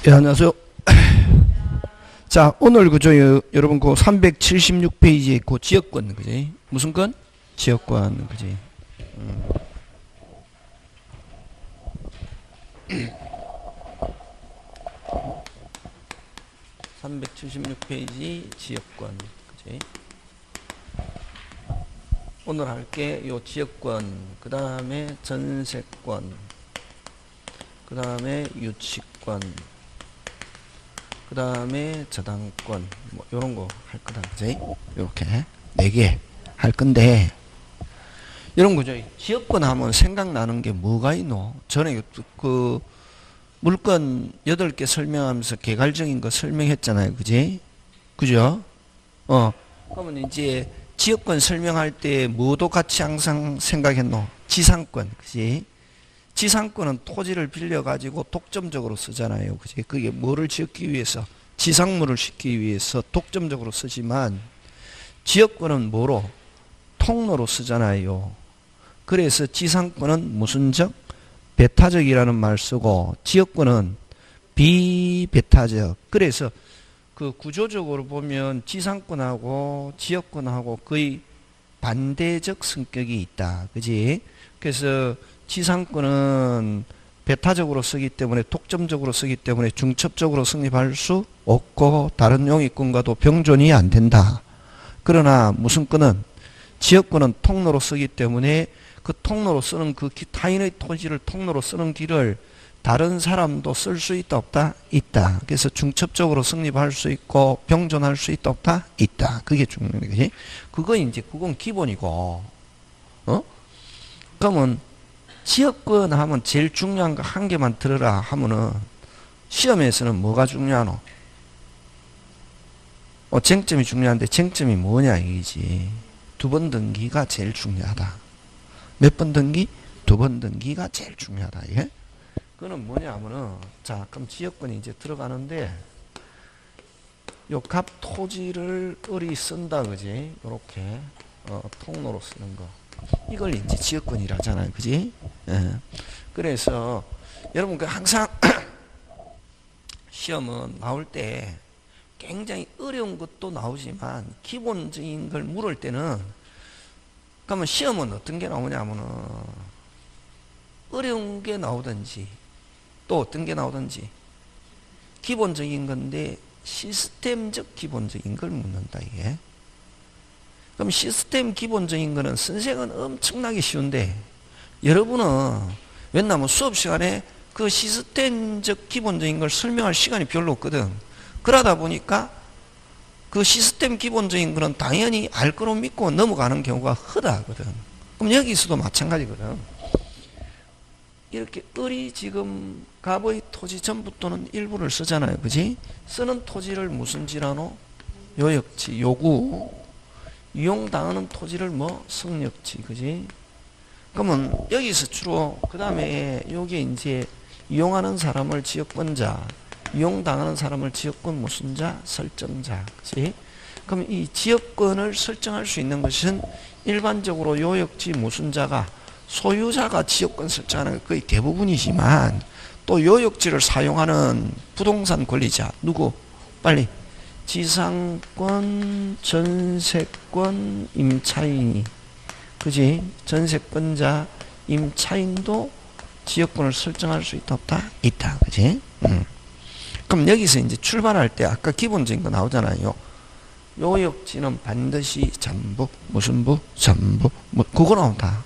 예, 안녕하세요. 자, 오늘 그죠, 여러분 그 376페이지에 그 지역권, 그지? 무슨 권? 지역권, 그지? 376페이지 지역권, 그지? 오늘 할게 요 지역권, 그 다음에 전세권, 그 다음에 유치권, 그 다음에 저당권, 뭐 요런 거 할 거다, 그지? 요렇게 4개 할 건데, 이런 거죠. 지역권 하면 생각나는 게 뭐가 있노? 전에 그 물건 8개 설명하면서 개괄적인 거 설명했잖아요, 그지? 그죠? 그러면 이제 지역권 설명할 때 뭐도 같이 항상 생각했노? 지상권, 그지? 지상권은 토지를 빌려가지고 독점적으로 쓰잖아요, 그지? 그게 뭐를 짓기 위해서? 지상물을 짓기 위해서 독점적으로 쓰지만, 지역권은 뭐로? 통로로 쓰잖아요. 그래서 지상권은 무슨적? 배타적이라는 말 쓰고, 지역권은 비배타적. 그래서 그 구조적으로 보면 지상권하고 지역권하고 거의 반대적 성격이 있다, 그지? 그래서 지상권은 배타적으로 쓰기 때문에, 독점적으로 쓰기 때문에 중첩적으로 성립할 수 없고 다른 용의권과도 병존이 안 된다. 그러나 무슨 권은? 지역권은 통로로 쓰기 때문에 그 통로로 쓰는 그 타인의 토지를 통로로 쓰는 길을 다른 사람도 쓸 수 있다 없다? 있다. 그래서 중첩적으로 성립할 수 있고 병존할 수 있다 없다? 있다. 그게 중요한 거지. 그건 기본이고, 그러면 지역권 하면 제일 중요한 거 한 개만 들어라 하면은 시험에서는 뭐가 중요하노? 쟁점이 중요한데 쟁점이 뭐냐 이거지. 2번 등기가 제일 중요하다. 몇 번 등기? 2번 등기가 제일 중요하다. 이게? 그거는 뭐냐 하면은, 자, 그럼 지역권이 이제 들어가는데, 요 갑 토지를 을이 쓴다, 그지? 요렇게, 통로로 쓰는 거. 이걸 이제 지역권이라 하잖아요, 그지? 예. 그래서, 여러분, 항상, 시험은 나올 때 굉장히 어려운 것도 나오지만, 기본적인 걸 물을 때는, 그러면 시험은 어떤 게 나오냐면은, 어려운 게 나오든지, 또 어떤 게 나오든지, 기본적인 건데, 시스템적 기본적인 걸 묻는다, 이게. 그럼 시스템 기본적인 거는 선생은 엄청나게 쉬운데, 여러분은 왜냐면 수업 시간에 그 시스템적 기본적인 걸 설명할 시간이 별로 없거든. 그러다 보니까 그 시스템 기본적인 거는 당연히 알 거로 믿고 넘어가는 경우가 허다하거든. 그럼 여기서도 마찬가지거든. 이렇게 을이 지금 갑의 토지 전부 또는 일부를 쓰잖아요, 그지? 쓰는 토지를 무슨 지라노? 요역지, 요구. 이용당하는 토지를 뭐? 성역지, 그지? 그러면 여기서 주로 그 다음에 여기 이제 이용하는 사람을 지역권자, 이용당하는 사람을 지역권 무슨 자? 설정자, 그지? 그럼 이 지역권을 설정할 수 있는 것은 일반적으로 요역지 무슨 자가, 소유자가 지역권 설정하는 게 거의 대부분이지만, 또 요역지를 사용하는 부동산 권리자, 누구? 빨리. 지상권, 전세권, 임차인이, 그지? 전세권자, 임차인도 지역권을 설정할 수 있다 없다? 있다, 그지? 그럼 여기서 이제 출발할 때 아까 기본적인 거 나오잖아요. 요역지는 반드시 전부, 무슨 부? 전부, 뭐 그거 나온다.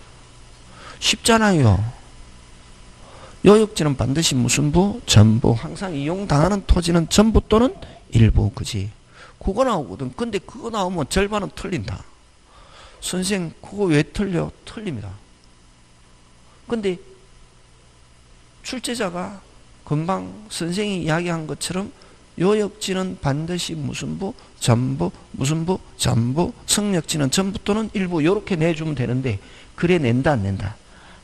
쉽잖아요. 요역지는 반드시 무슨 부? 전부. 항상 이용당하는 토지는 전부 또는 일부, 그지? 그거 나오거든. 근데 그거 나오면 절반은 틀린다. 선생, 그거 왜 틀려? 틀립니다. 근데 출제자가 금방 선생이 이야기한 것처럼 요역지는 반드시 무슨 부? 전부, 무슨 부? 전부, 성역지는 전부 또는 일부, 요렇게 내주면 되는데, 그래 낸다 안 낸다?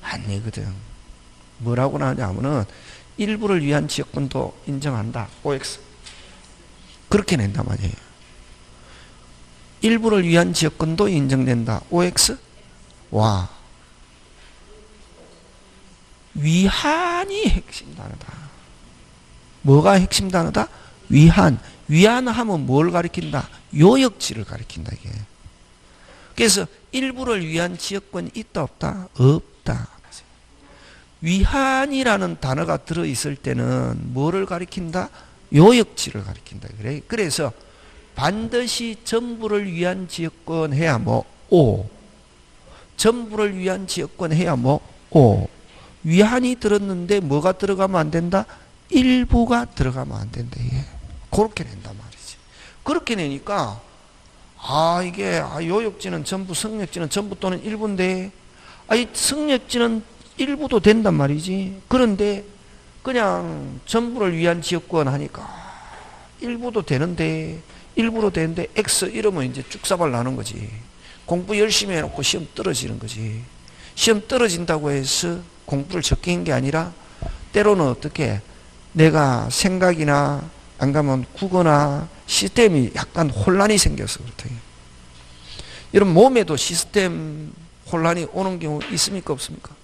안 내거든. 뭐라고 나오냐면은 일부를 위한 지역권도 인정한다. OX. 그렇게 낸단 말이에요. 일부를 위한 지역권도 인정된다. OX. 와. 위한이 핵심 단어다. 뭐가 핵심 단어다? 위한. 위한하면 뭘 가리킨다? 요역지를 가리킨다 이게. 그래서 일부를 위한 지역권이 있다 없다? 없다. 위한이라는 단어가 들어있을 때는 뭐를 가리킨다? 요역지를 가리킨다. 그래. 그래서 반드시 전부를 위한 지역권 해야 뭐 오. 전부를 위한 지역권 해야 뭐 오. 위한이 들었는데 뭐가 들어가면 안 된다? 일부가 들어가면 안 된다. 예. 그렇게 낸단 말이지. 그렇게 내니까 이게 요역지는 전부, 성역지는 전부 또는 일부인데 이 성역지는 일부도 된단 말이지. 그런데 그냥 전부를 위한 지역권 하니까 일부도 되는데 일부로 되는데 X 이러면 이제 쭉사발 나는 거지. 공부 열심히 해놓고 시험 떨어지는 거지. 시험 떨어진다고 해서 공부를 적게 한 게 아니라 때로는 어떻게 내가 생각이나 안 가면 국어나 시스템이 약간 혼란이 생겨서 그렇다. 여러분 몸에도 시스템 혼란이 오는 경우 있습니까 없습니까?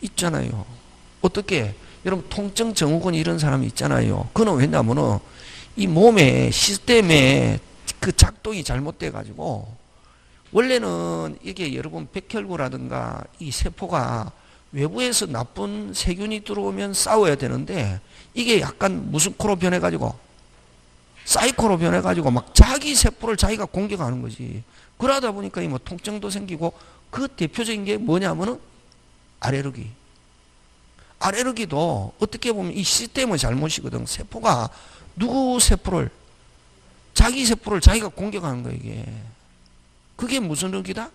있잖아요. 어떻게 여러분 통증 증후군 이런 사람이 있잖아요. 그는 왜냐면은 이 몸의 시스템의 그 작동이 잘못돼 가지고 원래는 이게 여러분 백혈구라든가 이 세포가 외부에서 나쁜 세균이 들어오면 싸워야 되는데 이게 약간 무슨 코로 변해가지고 사이코로 변해가지고 막 자기 세포를 자기가 공격하는 거지. 그러다 보니까 뭐 통증도 생기고 그 대표적인 게 뭐냐면은 알레르기. 알레르기도 어떻게 보면 이 시스템의 잘못이거든. 세포가 누구 세포를 자기 세포를 자기가 공격하는 거야 이게. 그게 무슨 르기다?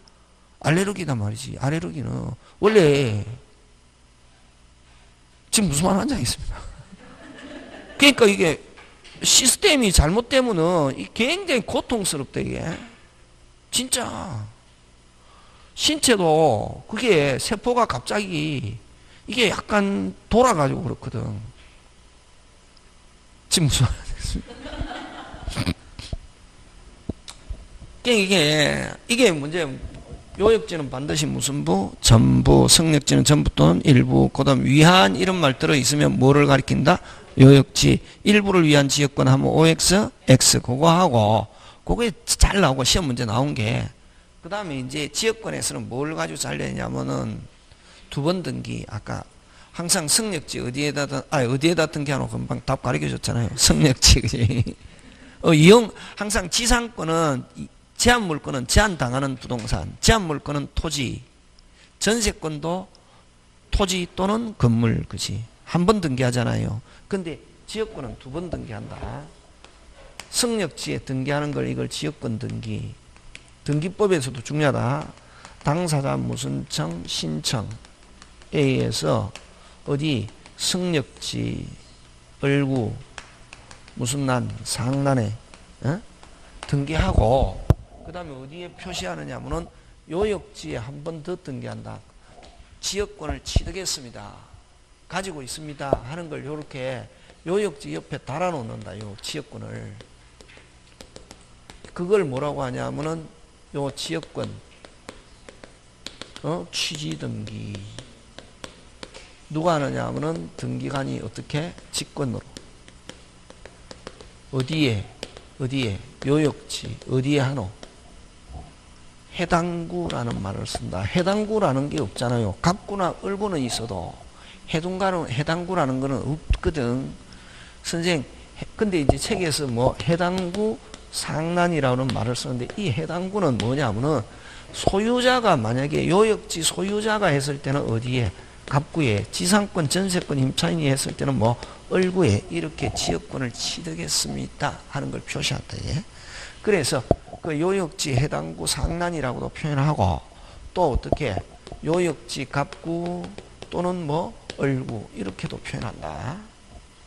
알레르기다 말이지. 알레르기는 원래 지금 무슨 말 하는지 알겠습니다. 그러니까 이게 시스템이 잘못되면은 굉장히 고통스럽다 이게. 진짜 신체도 그게 세포가 갑자기 이게 약간 돌아가지고 그렇거든. 지금 무슨 말 하겠습니다. 이게 문제. 요역지는 반드시 무슨 부? 전부. 성역지는 전부 또는 일부. 그 다음 위한 이런 말 들어있으면 뭐를 가리킨다? 요역지. 일부를 위한 지역권 하면 OX, X. 그거 하고 그게 잘 나오고 시험 문제 나온 게 그 다음에 이제 지역권에서는 뭘 가지고 잘 내냐면은 두 번 등기. 아까 항상 성역지 어디에다 등기하노 금방 답 가르쳐 줬잖아요. 성역지. 그지? 항상 지상권은 제한 물권은 제한당하는 부동산, 제한 물권은 토지, 전세권도 토지 또는 건물, 그지? 한 번 등기하잖아요. 근데 지역권은 두 번 등기한다. 성역지에 등기하는 걸 이걸 지역권 등기. 등기법에서도 중요하다. 당사자 무슨 청, 신청에 의해서 어디 성역지, 을구, 무슨 난, 상난에 등기하고 그 다음에 어디에 표시하느냐 하면은 요역지에 한 번 더 등기한다. 지역권을 취득했습니다. 가지고 있습니다. 하는 걸 요렇게 요역지 옆에 달아놓는다. 요 지역권을. 그걸 뭐라고 하냐 하면은 요 지역권 취지 등기. 누가 하느냐 하면은 등기관이 어떻게? 직권으로. 어디에 요역지 어디에 하노? 해당구라는 말을 쓴다. 해당구라는 게 없잖아요. 갑구나 을구는 있어도 해당구라는 거는 없거든. 선생님, 근데 이제 책에서 뭐 해당구 상난이라는 말을 쓰는데 이 해당구는 뭐냐면은 소유자가 만약에 요역지 소유자가 했을 때는 어디에? 갑구에. 지상권 전세권 임차인이 했을 때는 뭐 을구에 이렇게 지역권을 취득했습니다 하는 걸 표시한다. 예? 그래서 그 요역지 해당구 상난이라고도 표현하고 또 어떻게 요역지 갑구 또는 뭐 을구 이렇게도 표현한다.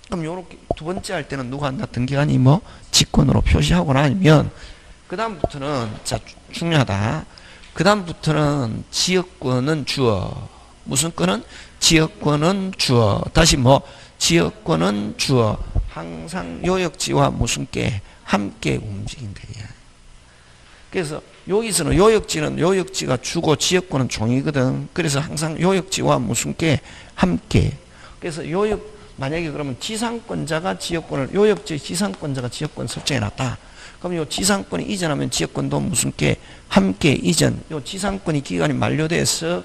그럼 요렇게 두 번째 할 때는 누가 한다? 등기관이 뭐 직권으로 표시하고 나면 그 다음부터는 자 중요하다. 그 다음부터는 지역권은 주어. 무슨 권은? 지역권은 주어. 다시 뭐 지역권은 주어. 항상 요역지와 무슨 게 함께 움직인다. 그래서 여기서는 요역지가 주고 지역권은 종이거든. 그래서 항상 요역지와 무슨 게 함께. 그래서 만약에 그러면 지상권자가 지역권을, 요역지의 지상권자가 지역권 설정해놨다. 그럼 요 지상권이 이전하면 지역권도 무슨 게 함께 이전. 요 지상권이 기간이 만료돼서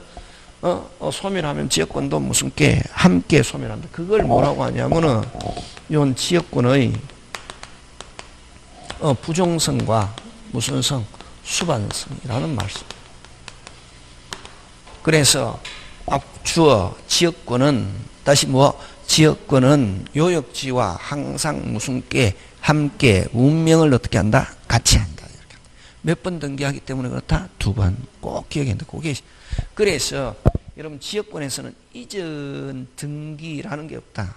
소멸하면 지역권도 무슨 게 함께 소멸한다. 그걸 뭐라고 하냐면은 요 지역권의 부종성과 무슨 성, 수반성이라는 말씀. 그래서 주어 지역권은 다시 지역권은 요역지와 항상 무슨 게 함께 운명을 어떻게 한다? 같이 한다. 몇 번 등기하기 때문에 그렇다? 2번. 꼭 기억해야 된다. 그래서 여러분 지역권에서는 이전 등기라는 게 없다.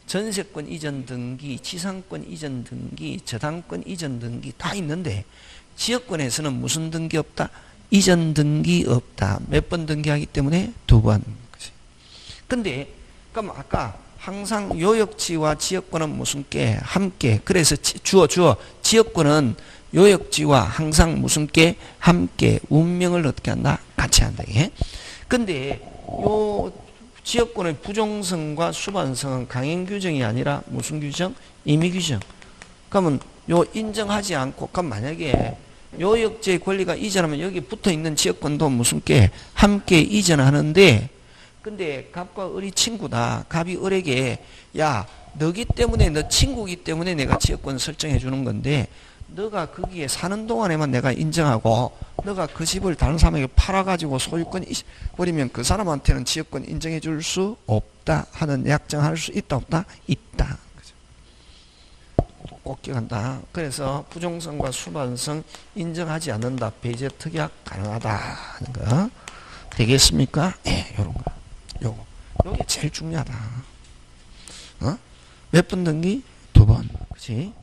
전세권 이전 등기, 지상권 이전 등기, 저당권 이전 등기 다 있는데 지역권에서는 무슨 등기 없다? 이전 등기 없다. 몇 번 등기하기 때문에 2번. 근데 그럼 아까 항상 요역지와 지역권은 무슨 게 함께. 그래서 주어 지역권은 요역지와 항상 무슨 게 함께 운명을 어떻게 한다? 같이 한다. 예? 근데 요 지역권의 부종성과 수반성은 강행 규정이 아니라 무슨 규정? 임의 규정. 그러면 요 인정하지 않고 그럼 만약에 요역지의 권리가 이전하면 여기 붙어 있는 지역권도 무슨 게 함께 이전하는데 근데 갑과 을이 친구다. 갑이 을에게 야 너기 때문에 너 친구기 때문에 내가 지역권 설정해 주는 건데 너가 거기에 사는 동안에만 내가 인정하고 너가 그 집을 다른 사람에게 팔아가지고 소유권 버리면 그 사람한테는 지역권 인정해 줄 수 없다 하는 약정할 수 있다 없다? 있다. 꼭 기억한다. 그래서 부종성과 수반성 인정하지 않는다. 배제 특약 가능하다 하는 거 되겠습니까? 예, 요런 거. 요게 제일 중요하다. 몇 번 등기? 2번. 그치?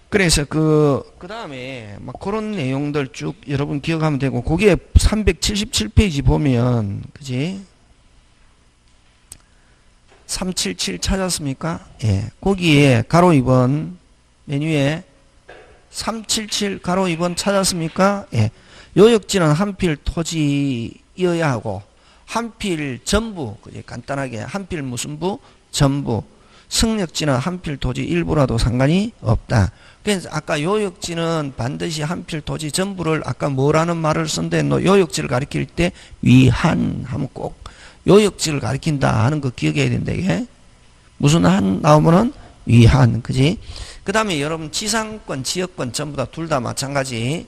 그래서 그 다음에 막 그런 내용들 쭉 여러분 기억하면 되고, 거기에 377페이지 보면, 그치? 377 찾았습니까? 예. 거기에 가로 2번, 메뉴에 377 가로 2번 찾았습니까? 예. 요역지는 한필 토지이어야 하고, 한필 전부, 간단하게 한필 무슨 부? 전부. 승역지는 한필 토지 일부라도 상관이 없다. 그래서 아까 요역지는 반드시 한필 토지 전부를 아까 뭐라는 말을 쓴데 너 요역지를 가리킬 때 위한 하면 꼭 요역지를 가리킨다 하는 거 기억해야 된다. 이게 무슨 한 나오면은 위한. 그지? 그 다음에 여러분 지상권, 지역권 전부 다 둘 다 마찬가지.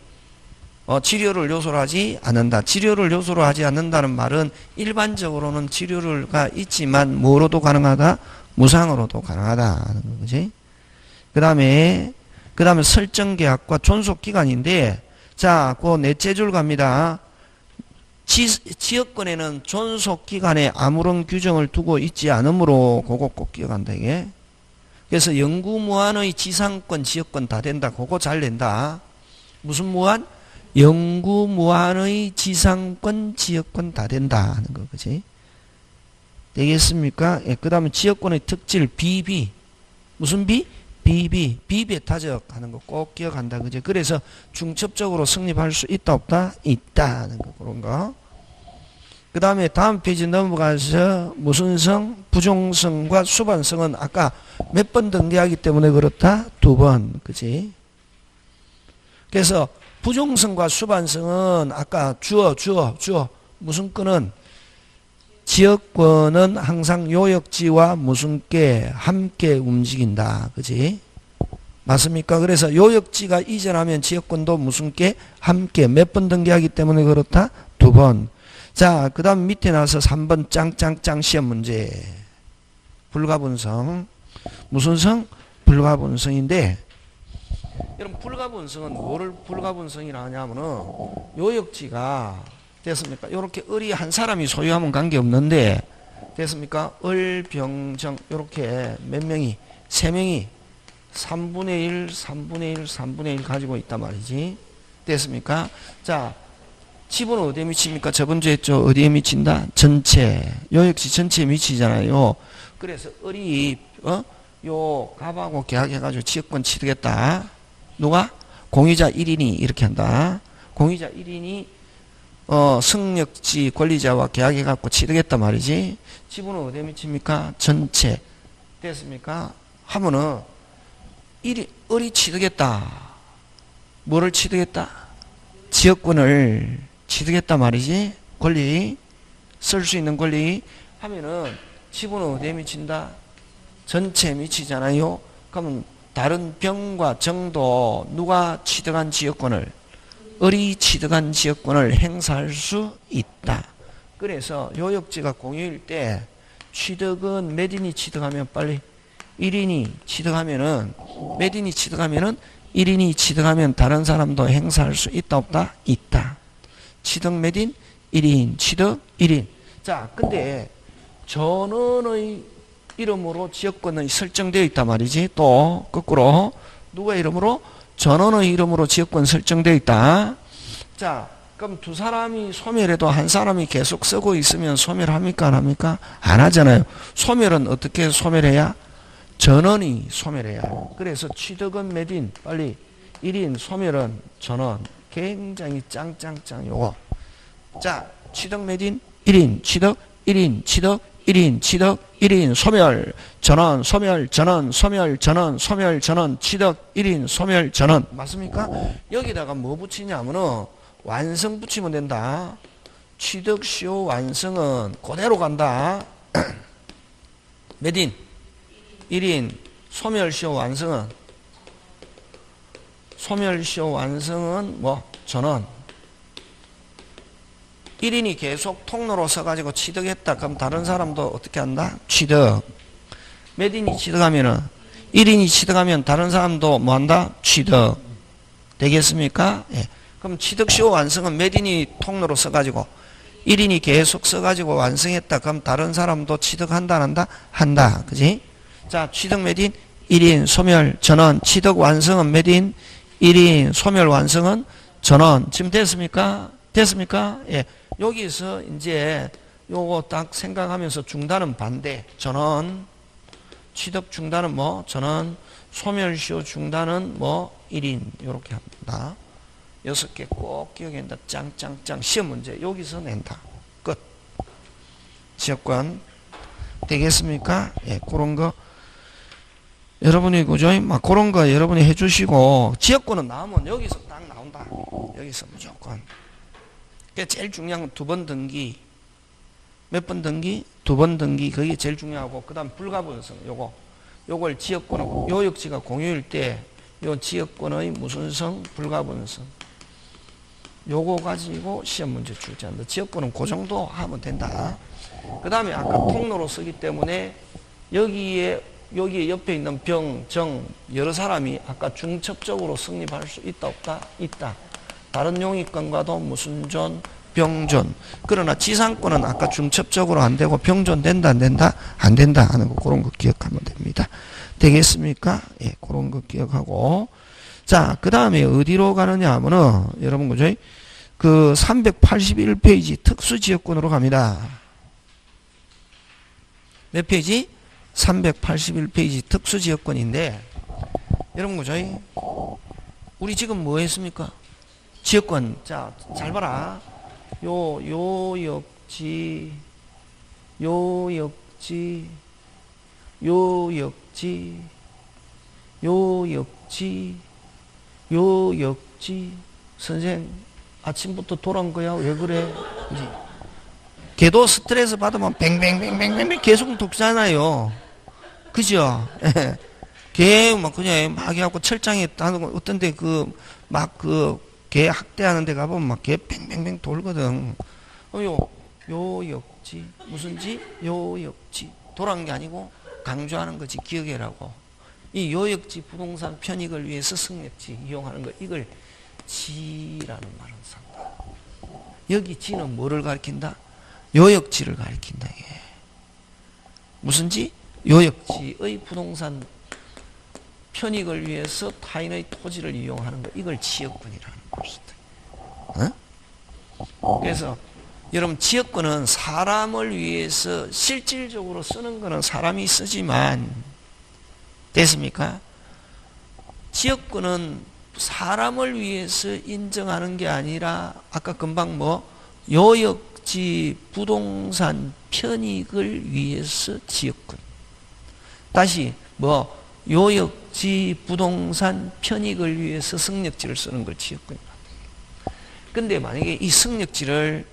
치료를 요소로 하지 않는다. 치료를 요소로 하지 않는다는 말은 일반적으로는 치료가 있지만 뭐로도 가능하다? 무상으로도 가능하다 하는 거. 그지? 그 다음에 설정계약과 존속기간인데, 자, 그 넷째 줄 갑니다. 지역권에는 존속기간에 아무런 규정을 두고 있지 않으므로 그거 꼭 기억한다, 이게. 그래서 영구무한의 지상권, 지역권 다 된다. 그거 잘 낸다. 무슨 무한? 영구무한의 지상권, 지역권 다 된다 하는 거, 그지? 되겠습니까? 예, 그 다음에 지역권의 특질, 비비. 무슨 비? 비비. 비배타적 하는 거 꼭 기억한다, 그지? 그래서 중첩적으로 성립할 수 있다, 없다? 있다 하는 거, 그런 거. 그 다음에 다음 페이지 넘어가서 무슨 성? 부종성과 수반성은 아까 몇 번 등기하기 때문에 그렇다? 2번, 그지? 그래서 부종성과 수반성은 아까 주어 무슨 끈은 지역권은 항상 요역지와 무슨 게 함께 움직인다. 그지? 맞습니까? 그래서 요역지가 이전하면 지역권도 무슨 게 함께 몇 번 등기하기 때문에 그렇다? 2번. 자, 그 다음 밑에 나서 3번 짱짱짱 시험 문제. 불가분성. 무슨 성? 불가분성인데, 여러분 불가분성은 뭐를 불가분성이라 하냐면은 요역지가 됐습니까? 요렇게 을이 한 사람이 소유하면 관계없는데 됐습니까? 을, 병정 요렇게 몇 명이? 3명이 3분의 1, 3분의 1, 3분의 1 가지고 있단 말이지. 됐습니까? 자, 지분은 어디에 미칩니까? 저번주에 했죠. 어디에 미친다? 전체. 요역지 전체에 미치잖아요. 그래서 을이 요 갑하고 계약해가지고 지역권 치르겠다. 누가? 공유자 1인이 이렇게 한다. 공유자 1인이 승력지 권리자와 계약해갖고 취득했단 말이지. 지분은 어디에 미칩니까? 전체. 됐습니까? 하면은, 을이 취득했다. 뭐를 취득했다? 지역권을 취득했단 말이지. 권리, 쓸 수 있는 권리 하면은, 지분은 어디에 미친다? 전체에 미치잖아요. 그러면 다른 병과 정도 누가 취득한 지역권을 을이 취득한 지역권을 행사할 수 있다. 그래서 요역지가 공유일 때 취득은 몇 인이 취득하면 빨리 1인이 취득하면은 몇 인이 취득하면은 1인이 취득하면 다른 사람도 행사할 수 있다 없다? 있다. 취득 몇 인? 1인. 취득 1인. 자, 근데 전원의 이름으로 지역권이 설정되어 있단 말이지. 또 거꾸로 누구의 이름으로? 전원의 이름으로 지역권 설정되어 있다. 자, 그럼 두 사람이 소멸해도 한 사람이 계속 쓰고 있으면 소멸합니까? 안 합니까? 안 하잖아요. 소멸은 어떻게 소멸해야? 전원이 소멸해야. 그래서 취득은 몇 인? 빨리 1인, 소멸은 전원. 굉장히 짱짱짱 요거. 자, 취득 몇 인? 1인, 취득 1인, 취득 1인, 취득 1인, 소멸, 전원, 소멸, 전원, 소멸, 전원, 소멸, 전원, 취득 1인, 소멸, 전원. 맞습니까? 여기다가 뭐 붙이냐면은 완성 붙이면 된다. 취득 시효 완성은 그대로 간다. 몇 인? 1인. 소멸 시효 완성은 뭐? 전원. 1인이 계속 통로로 서가지고 취득했다. 그럼 다른 사람도 어떻게 한다? 취득. 몇 인이 취득하면은 1인이 취득하면 다른 사람도 뭐 한다? 취득. 되겠습니까? 예. 그럼 취득 시효 완성은 몇 인이 통로로 서가지고 1인이 계속 서가지고 완성했다. 그럼 다른 사람도 취득한다 안 한다? 한다. 그지? 자, 취득 몇 인? 1인. 소멸 전원. 취득 완성은 몇 인? 1인. 소멸 완성은 전원. 지금 됐습니까? 됐습니까? 예. 여기서 이제 요거 딱 생각하면서 중단은 반대. 전원. 취득 중단은 뭐? 전원. 소멸시효 중단은 뭐? 1인. 요렇게 합니다. 6개 꼭 기억해 낸다. 짱짱짱. 시험 문제. 여기서 낸다. 끝. 지역권. 되겠습니까? 예. 그런 거. 여러분이 그죠? 막 그런 거 여러분이 해주시고. 지역권은 나오면 여기서 딱 나온다. 여기서 무조건. 제일 중요한 건 2번 등기. 몇 번 등기? 2번 등기. 그게 제일 중요하고, 그 다음 불가분성. 요걸 지역권, 요역지가 공유일 때, 요 지역권의 무슨 성? 불가분성. 요거 가지고 시험 문제 출제 한다. 지역권은 그 정도 하면 된다. 그 다음에 아까 통로로 쓰기 때문에, 여기에 옆에 있는 병, 정, 여러 사람이 아까 중첩적으로 성립할 수 있다, 없다? 있다. 다른 용의권과도 무슨 존? 병존. 그러나 지상권은 아까 중첩적으로 안 되고 병존 된다, 안 된다? 안 된다 하는 거, 그런 거 기억하면 됩니다. 되겠습니까? 예, 그런 거 기억하고. 자, 그 다음에 어디로 가느냐 하면은, 여러분, 그죠? 그 381페이지 특수지역권으로 갑니다. 몇 페이지? 381페이지 특수지역권인데, 여러분, 그죠? 우리 지금 뭐 했습니까? 지역권. 자, 잘 봐라. 요역지, 선생, 아침부터 돌아온 거야? 왜 그래? 이제. 걔도 스트레스 받으면 뱅뱅뱅뱅뱅 계속 독잖아요. 그죠? 걔 막 그냥 막 해갖고 철장에 하는 거, 어떤 데 개 학대하는 데 가보면 막 개 뱅뱅뱅 돌거든. 요역지. 무슨 지? 요역지. 돌아온 게 아니고 강조하는 거지. 기억해라고. 이 요역지 부동산 편익을 위해서 승력지 이용하는 거. 이걸 지라는 말을 쓴다. 여기 지는 뭐를 가리킨다? 요역지를 가리킨다. 이게. 무슨 지? 요역지의 부동산 편익을 위해서 타인의 토지를 이용하는 거. 이걸 지역권이라는 것이다. 어? 그래서 여러분, 지역권은 사람을 위해서 실질적으로 쓰는 거는 사람이 쓰지만, 됐습니까? 지역권은 사람을 위해서 인정하는 게 아니라, 아까 금방 뭐 요역지 부동산 편익을 위해서 지역권. 다시 뭐 요역지 부동산 편익을 위해서 승력지를 쓰는 걸 지역권이라. 근데 만약에 이 승력지를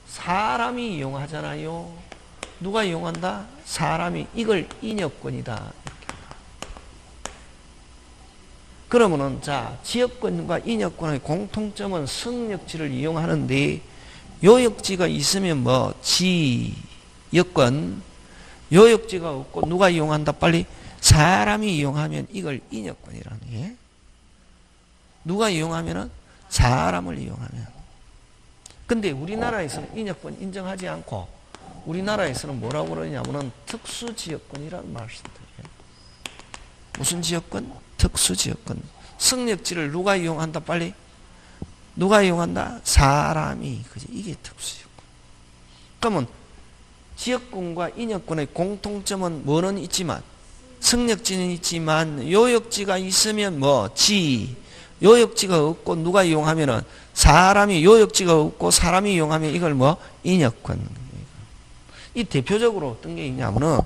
사람이 이용하잖아요. 누가 이용한다? 사람이. 이걸 인역권이다. 그러면은 자, 지역권과 인역권의 공통점은 승력지를 이용하는데 요역지가 있으면 뭐 지역권, 요역지가 없고 누가 이용한다? 빨리 사람이 이용하면 이걸 인역권이라는 게. 누가 이용하면은 사람을 이용하면. 근데 우리나라에서는 인역권 인정하지 않고 우리나라에서는 뭐라고 그러냐면은 특수지역권이라는 말씀드려요. 무슨 지역권? 특수지역권. 승력지를 누가 이용한다? 빨리. 누가 이용한다? 사람이. 그지? 이게 특수지역권. 그러면 지역권과 인역권의 공통점은 뭐는 있지만 승력지는 있지만 요역지가 있으면 뭐 요역지가 없고 누가 이용하면은 사람이. 요역지가 없고 사람이 이용하면 이걸 뭐 인역권. 이 대표적으로 어떤 게 있냐면은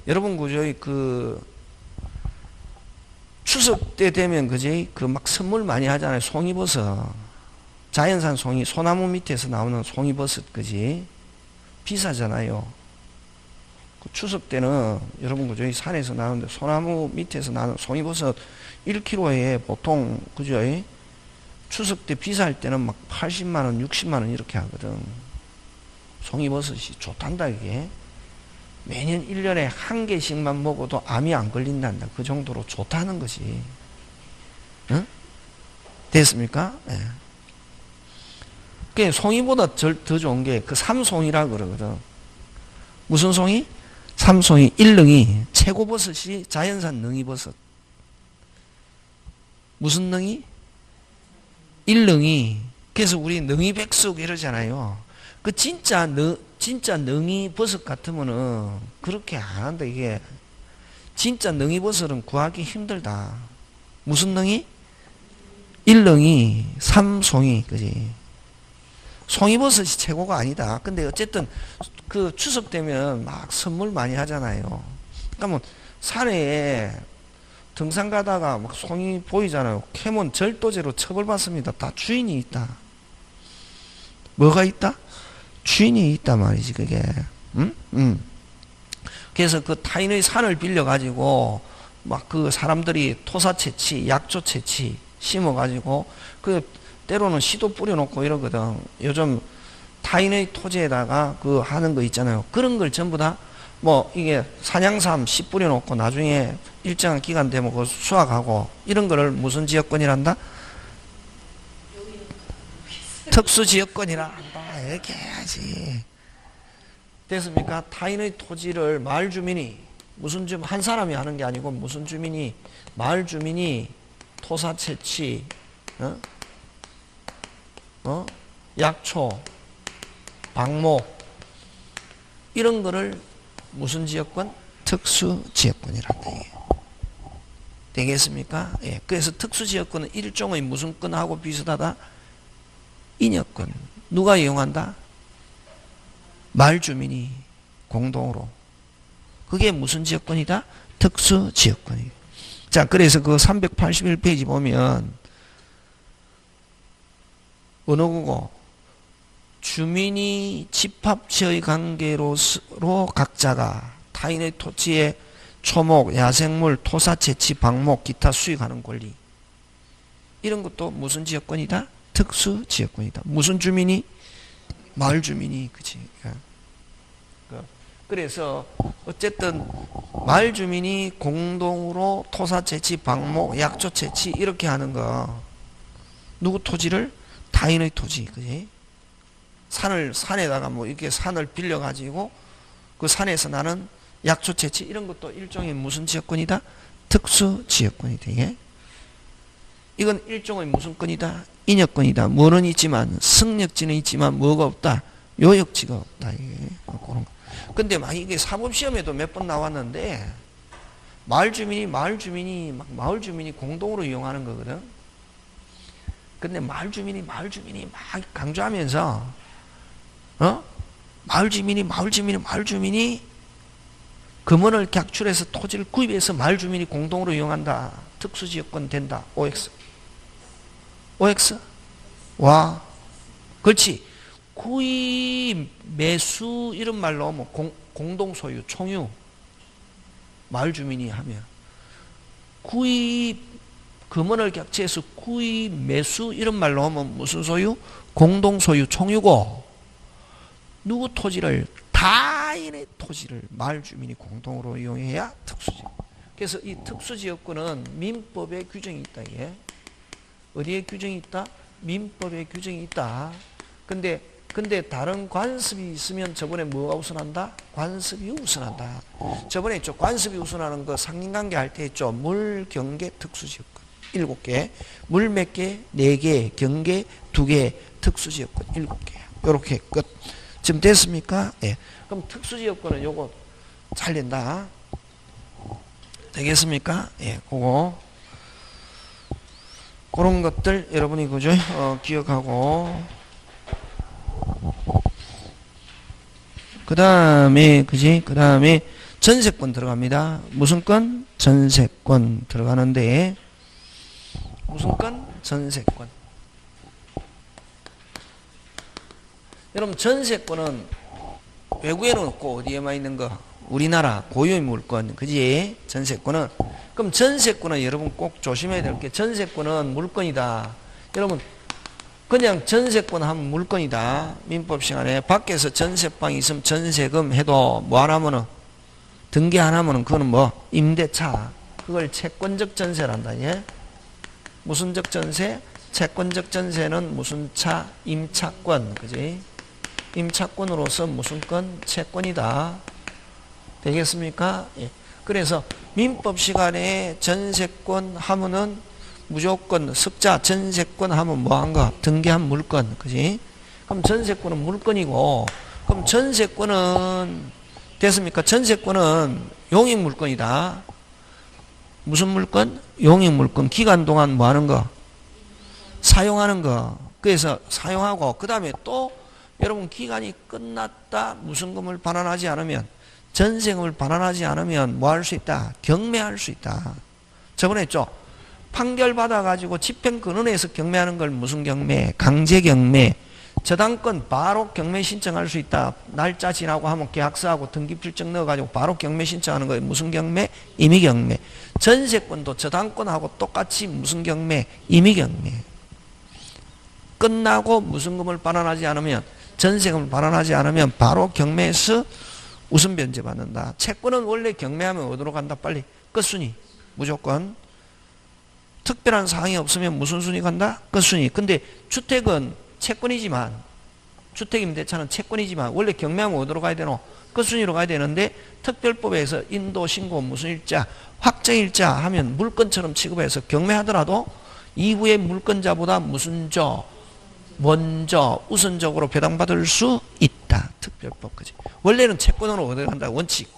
여러분 그저 그 추석 때 되면 그지 그 막 선물 많이 하잖아요. 송이버섯. 자연산 송이, 소나무 밑에서 나오는 송이버섯 그지 비싸잖아요. 그 추석 때는 여러분 그저 산에서 나오는데 소나무 밑에서 나는 송이버섯 1kg에 보통 그죠 추석 때 비쌀 때는 막 80만 원, 60만 원 이렇게 하거든. 송이버섯이 좋단다 이게. 매년 1년에 한 개씩만 먹어도 암이 안 걸린단다. 그 정도로 좋다는 것이. 응? 됐습니까? 예. 그 송이보다 더 좋은 게 그 삼송이라고 그러거든. 무슨 송이? 삼송이, 일능이. 최고버섯이 자연산 능이버섯. 무슨 능이? 일능이. 그래서 우리 능이백숙 이러잖아요. 그 진짜 능이 버섯 같으면은 그렇게 안 한다. 이게 진짜 능이 버섯은 구하기 힘들다. 무슨 능이? 일능이, 삼송이, 그지? 송이버섯이 최고가 아니다. 근데 어쨌든 그 추석 되면 막 선물 많이 하잖아요. 그러면 산에 등산 가다가 막 송이 보이잖아요. 캐면 절도죄로 처벌받습니다. 다 주인이 있다. 뭐가 있다? 주인이 있단 말이지 그게. 응? 그래서 그 타인의 산을 빌려 가지고 막 그 사람들이 토사채치, 약초채치 심어 가지고 그 때로는 씨도 뿌려놓고 이러거든. 요즘 타인의 토지에다가 그 하는 거 있잖아요. 그런 걸 전부 다 뭐 이게 산양삼 씨 뿌려놓고 나중에 일정한 기간 되면 그 수확하고 이런 거를 무슨 지역권이란다? 특수지역권이라 한다. 이렇게 해야지. 됐습니까? 타인의 토지를 마을 주민이 무슨 한 사람이 하는 게 아니고 무슨 주민이 마을 주민이 토사 채취, 약초, 방목 이런 거를 무슨 지역권? 특수지역권이란다. 이게. 되겠습니까? 예. 그래서 특수지역권은 일종의 무슨 권하고 비슷하다? 인역권. 누가 이용한다? 마을 주민이 공동으로. 그게 무슨 지역권이다? 특수지역권이에요. 자, 그래서 그 381페이지 보면 어느 거고? 주민이 집합체의 관계로 각자가 타인의 토지에 초목, 야생물, 토사 채취, 방목, 기타 수익하는 권리. 이런 것도 무슨 지역권이다? 특수지역권이다. 무슨 주민이? 마을 주민이. 그치? 그래서 어쨌든 마을 주민이 공동으로 토사 채취, 방목, 약초 채취 이렇게 하는 거. 누구 토지를? 타인의 토지. 그치? 산에다가 뭐 이렇게 산을 빌려가지고 그 산에서 나는 약초 채취 이런 것도 일종의 무슨 지역권이다? 특수지역권이다. 이게. 이건 일종의 무슨 권이다? 인역권이다. 뭐는 있지만 승력지는 있지만 뭐가 없다? 요역지가 없다. 이게. 그런 거. 근데 막 이게 사법시험에도 몇 번 나왔는데 마을 주민이 마을 주민이 공동으로 이용하는 거거든. 근데 마을 주민이 막 강조하면서 마을 주민이 금원을 객출해서 토지를 구입해서 마을 주민이 공동으로 이용한다. 특수지역권 된다. OX. 와. 그렇지. 구입, 매수 이런 말로 뭐 공동소유, 총유. 마을 주민이 하면 구입, 금원을 객체해서 구입, 매수 이런 말로 하면 무슨 소유? 공동소유, 총유고 누구 토지를 타인의 토지를 마을 주민이 공동으로 이용해야 특수지역. 그래서 이 특수지역권은 민법에 규정이 있다. 예. 어디에 규정이 있다? 민법에 규정이 있다. 근데 다른 관습이 있으면 저번에 뭐가 우선한다? 관습이 우선한다. 저번에 있죠. 관습이 우선하는 거 상린관계 할 때 있죠. 물, 경계, 특수지역권 7개. 물 몇 개? 4개. 경계 2개. 특수지역권 7개. 요렇게 끝. 지금 됐습니까? 예. 그럼 특수지역권은 요거 잘 된다. 되겠습니까? 예. 그런 것들 여러분이 그죠? 기억하고. 그 다음에 전세권 들어갑니다. 무슨 건? 전세권 들어가는데 무슨 건? 전세권. 여러분 전세권은 외국에는 없고 어디에만 있는 거? 우리나라 고유의 물권. 그지? 전세권은. 그럼 전세권은 여러분 꼭 조심해야 될 게 전세권은 물권이다. 여러분 그냥 전세권 하면 물건이다. 민법 시간에 밖에서 전세방이 있으면 전세금 해도 뭐 안 하면은 등기 안 하면은 그거는 뭐 임대차. 그걸 채권적 전세란다. 예? 무슨적 전세? 채권적 전세는 무슨 차? 임차권. 그지? 임차권으로서 무슨 건? 채권이다. 되겠습니까? 예. 그래서 민법 시간에 전세권 하면은 무조건 습자 전세권 하면 뭐한가? 등기한 물건. 그지? 그럼 전세권은 물건이고 그럼 전세권은 됐습니까? 전세권은 용익 물건이다. 무슨 물건? 용익 물건. 기간 동안 뭐 하는 거? 사용하는 거. 그래서 사용하고 그 다음에 또 여러분 기간이 끝났다. 무슨금을 반환하지 않으면 전세금을 반환하지 않으면 뭐 할 수 있다? 경매할 수 있다. 저번에 했죠? 판결 받아가지고 집행권원에서 경매하는 걸 무슨 경매? 강제경매. 저당권 바로 경매 신청할 수 있다. 날짜 지나고 하면 계약서하고 등기필증 넣어가지고 바로 경매 신청하는 거예요. 무슨 경매? 임의경매. 전세권도 저당권하고 똑같이 무슨 경매? 임의경매. 끝나고 무슨금을 반환하지 않으면 전세금을 반환하지 않으면 바로 경매에서 우선 변제받는다. 채권은 원래 경매하면 어디로 간다? 빨리 끝순위. 무조건. 특별한 사항이 없으면 무슨 순위 간다? 끝순위. 근데 주택은 채권이지만 주택임대차는 채권이지만 원래 경매하면 어디로 가야 되노? 끝순위로 가야 되는데 특별법에서 인도, 신고, 무슨 일자, 확정일자 하면 물건처럼 취급해서 경매하더라도 이후의 물건자보다 무슨 저 먼저 우선적으로 배당받을 수 있다. 특별법. 그지? 원래는 채권으로 어디 간다? 원칙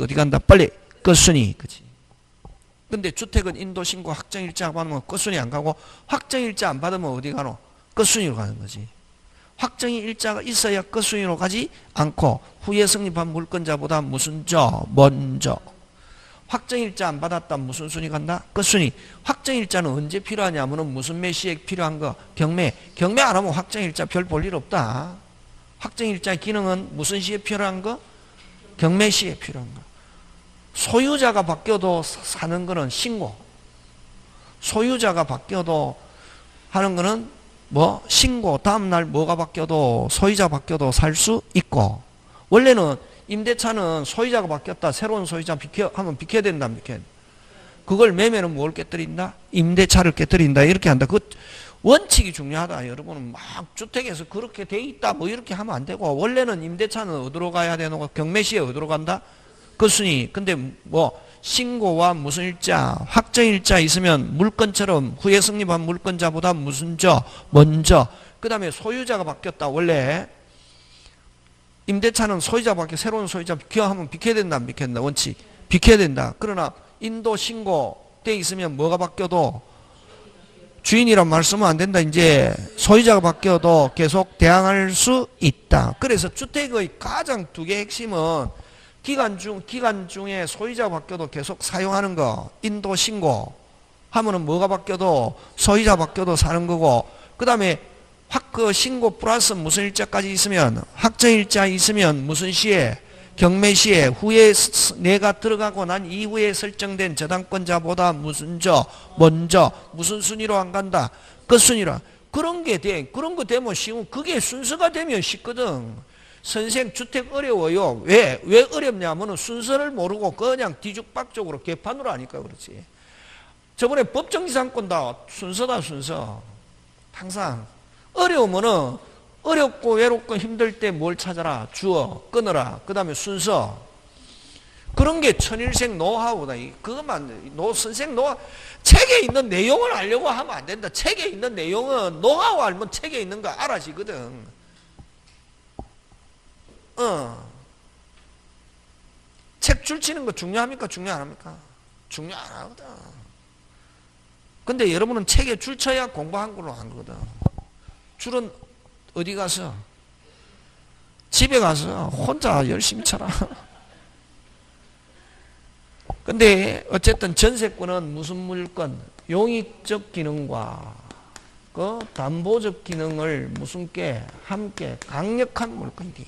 어디 간다? 빨리 끝순위. 그지? 근데 주택은 인도, 신고, 확정일자 받으면 끝순위 안 가고 확정일자 안 받으면 어디 가노? 끝순위로 가는 거지. 확정일자가 있어야 끝순위로 가지 않고 후에 성립한 물건자보다 무슨 저 먼저. 확정일자 안 받았다 무슨 순위 간다? 끝순위. 확정일자는 언제 필요하냐면은 무슨 몇 시에 필요한 거? 경매. 경매 안 하면 확정일자 별 볼 일 없다. 확정일자의 기능은 무슨 시에 필요한 거? 경매 시에 필요한 거. 소유자가 바뀌어도 사는 거는 신고. 소유자가 바뀌어도 하는 거는 뭐 신고. 다음날 뭐가 바뀌어도 소유자 바뀌어도 살 수 있고. 원래는 임대차는 소유자가 바뀌었다. 새로운 소유자 하면 비켜야 된다. 그걸 매매는 뭘 깨뜨린다? 임대차를 깨뜨린다. 이렇게 한다. 그 원칙이 중요하다. 여러분은 막 주택에서 그렇게 돼 있다. 뭐 이렇게 하면 안 되고 원래는 임대차는 어디로 가야 되는 경매시에 어디로 간다? 끝순위. 근데 뭐 신고와 무슨 일자, 확정일자 있으면 물건처럼 후에 성립한 물건자보다 무슨 저 먼저. 그 다음에 소유자가 바뀌었다. 원래 임대차는 소유자 바뀌어 새로운 소유자 비켜하면 비켜야 된다. 안 비켜야 된다. 원칙 비켜야 된다. 그러나 인도 신고 돼 있으면 뭐가 바뀌어도 주인이란 말 쓰면 안 된다. 이제 소유자가 바뀌어도 계속 대항할 수 있다. 그래서 주택의 가장 두 개의 핵심은 기간 중에 소유자가 바뀌어도 계속 사용하는 거. 인도 신고 하면은 뭐가 바뀌어도 소유자 바뀌어도 사는 거고, 그 다음에 그 신고 플러스 무슨 일자까지 있으면, 확정일자 있으면 무슨 시에, 경매시에 후에 내가 들어가고 난 이후에 설정된 저당권자보다 무슨 먼저 무슨 순위로 안 간다. 그 순위로. 그런 게 돼. 그런 거 되면 쉬운. 그게 순서가 되면 쉽거든. 선생 주택 어려워요. 왜 어렵냐면은 순서를 모르고 그냥 뒤죽박죽으로 개판으로 하니까 그렇지. 저번에 법정지상권다. 순서다, 순서. 항상. 어려우면은 어렵고 외롭고 힘들 때 뭘 찾아라? 주어, 끊어라. 그 다음에 순서. 그런 게 천일생 노하우다. 그것만, 선생 노하우. 책에 있는 내용을 알려고 하면 안 된다. 책에 있는 내용은 노하우 알면 책에 있는 거 알아지거든. 책 줄치는 거 중요합니까? 중요 안 합니까? 중요 안 하거든. 근데 여러분은 책에 줄 쳐야 공부한 걸로 한 거거든. 줄은 어디 가서? 집에 가서 혼자 열심히 쳐라. 근데 어쨌든 전세권은 무슨 물건? 용익적 기능과 그 담보적 기능을 무슨 게 함께 강력한 물건이지.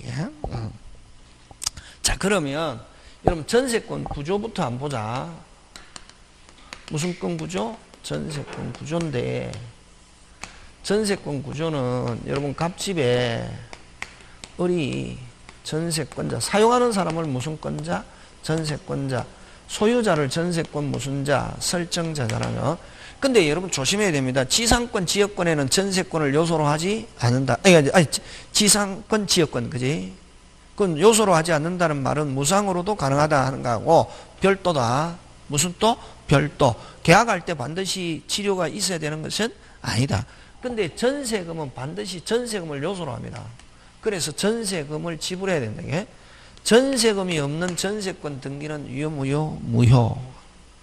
자, 그러면 여러분 전세권 구조부터 한번 보자. 무슨 건 구조? 전세권 구조인데, 전세권 구조는 여러분 갑집에 을이 전세권자, 사용하는 사람을 무슨 권자? 전세권자, 소유자를 전세권 무슨 자? 설정자잖아요. 근데 여러분 조심해야 됩니다. 지상권, 지역권에는 전세권을 요소로 하지 않는다. 아니, 지상권, 지역권, 그지? 그건 요소로 하지 않는다는 말은 무상으로도 가능하다 하는 거하고 별도다. 무슨 또? 별도. 계약할 때 반드시 치료가 있어야 되는 것은 아니다. 근데 전세금은 반드시 전세금을 요소로 합니다. 그래서 전세금을 지불해야 된다. 전세금이 없는 전세권 등기는 유효, 무효? 무효.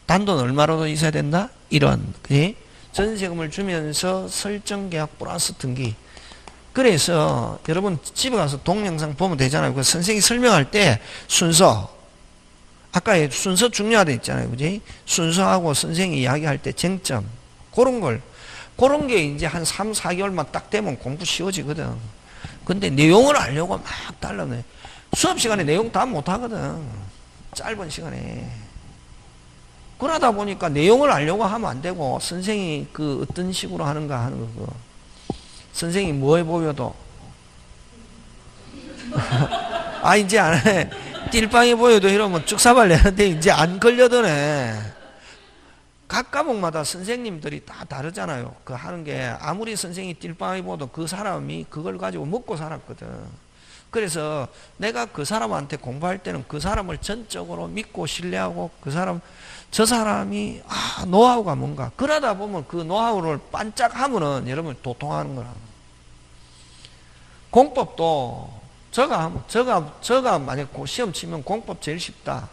단돈 얼마로도 있어야 된다? 1원. 그지? 전세금을 주면서 설정계약 플러스 등기. 그래서 여러분 집에 가서 동영상 보면 되잖아요. 그 선생님이 설명할 때 순서, 아까 순서 중요하다 했잖아요. 그지? 순서하고 선생님이 이야기할 때 쟁점, 그런 게 이제 한 3, 4개월만 딱 되면 공부 쉬워지거든. 근데 내용을 알려고 막 달라네. 수업 시간에 내용 다 못하거든. 짧은 시간에. 그러다 보니까 내용을 알려고 하면 안 되고, 선생님이 그 어떤 식으로 하는가 하는 거. 선생님이 뭐 해 보여도. 이제 안 해. 띨빵이 보여도 이러면 쭉사발 내는데 이제 안 걸려드네. 각 과목마다 선생님들이 다 다르잖아요. 그 하는 게 아무리 선생님이 띨빵이 보도 그 사람이 그걸 가지고 먹고 살았거든. 그래서 내가 그 사람한테 공부할 때는 그 사람을 전적으로 믿고 신뢰하고 저 사람이 노하우가 뭔가 그러다 보면 그 노하우를 반짝하면은 여러분 도통하는 거라. 공법도 저가 만약 시험 치면 공법 제일 쉽다.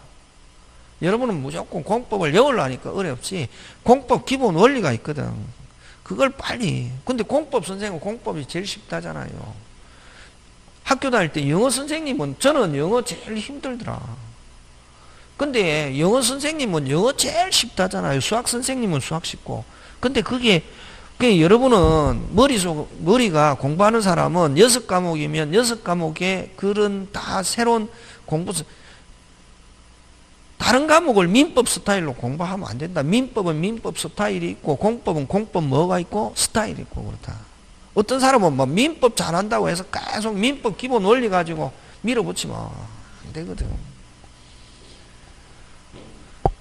여러분은 무조건 공법을 외우려니까 어렵지. 공법 기본 원리가 있거든. 그걸 빨리. 근데 공법 선생님은 공법이 제일 쉽다잖아요. 학교 다닐 때 영어 선생님은, 저는 영어 제일 힘들더라. 근데 영어 선생님은 영어 제일 쉽다잖아요. 수학 선생님은 수학 쉽고. 근데 그게 여러분은 머리가 공부하는 사람은 6과목이면 6과목에 그런 다 새로운 다른 과목을 민법 스타일로 공부하면 안 된다. 민법은 민법 스타일이 있고, 공법은 공법 뭐가 있고, 스타일이 있고, 그렇다. 어떤 사람은 뭐 민법 잘한다고 해서 계속 민법 기본 원리 가지고 밀어붙이면 안 되거든.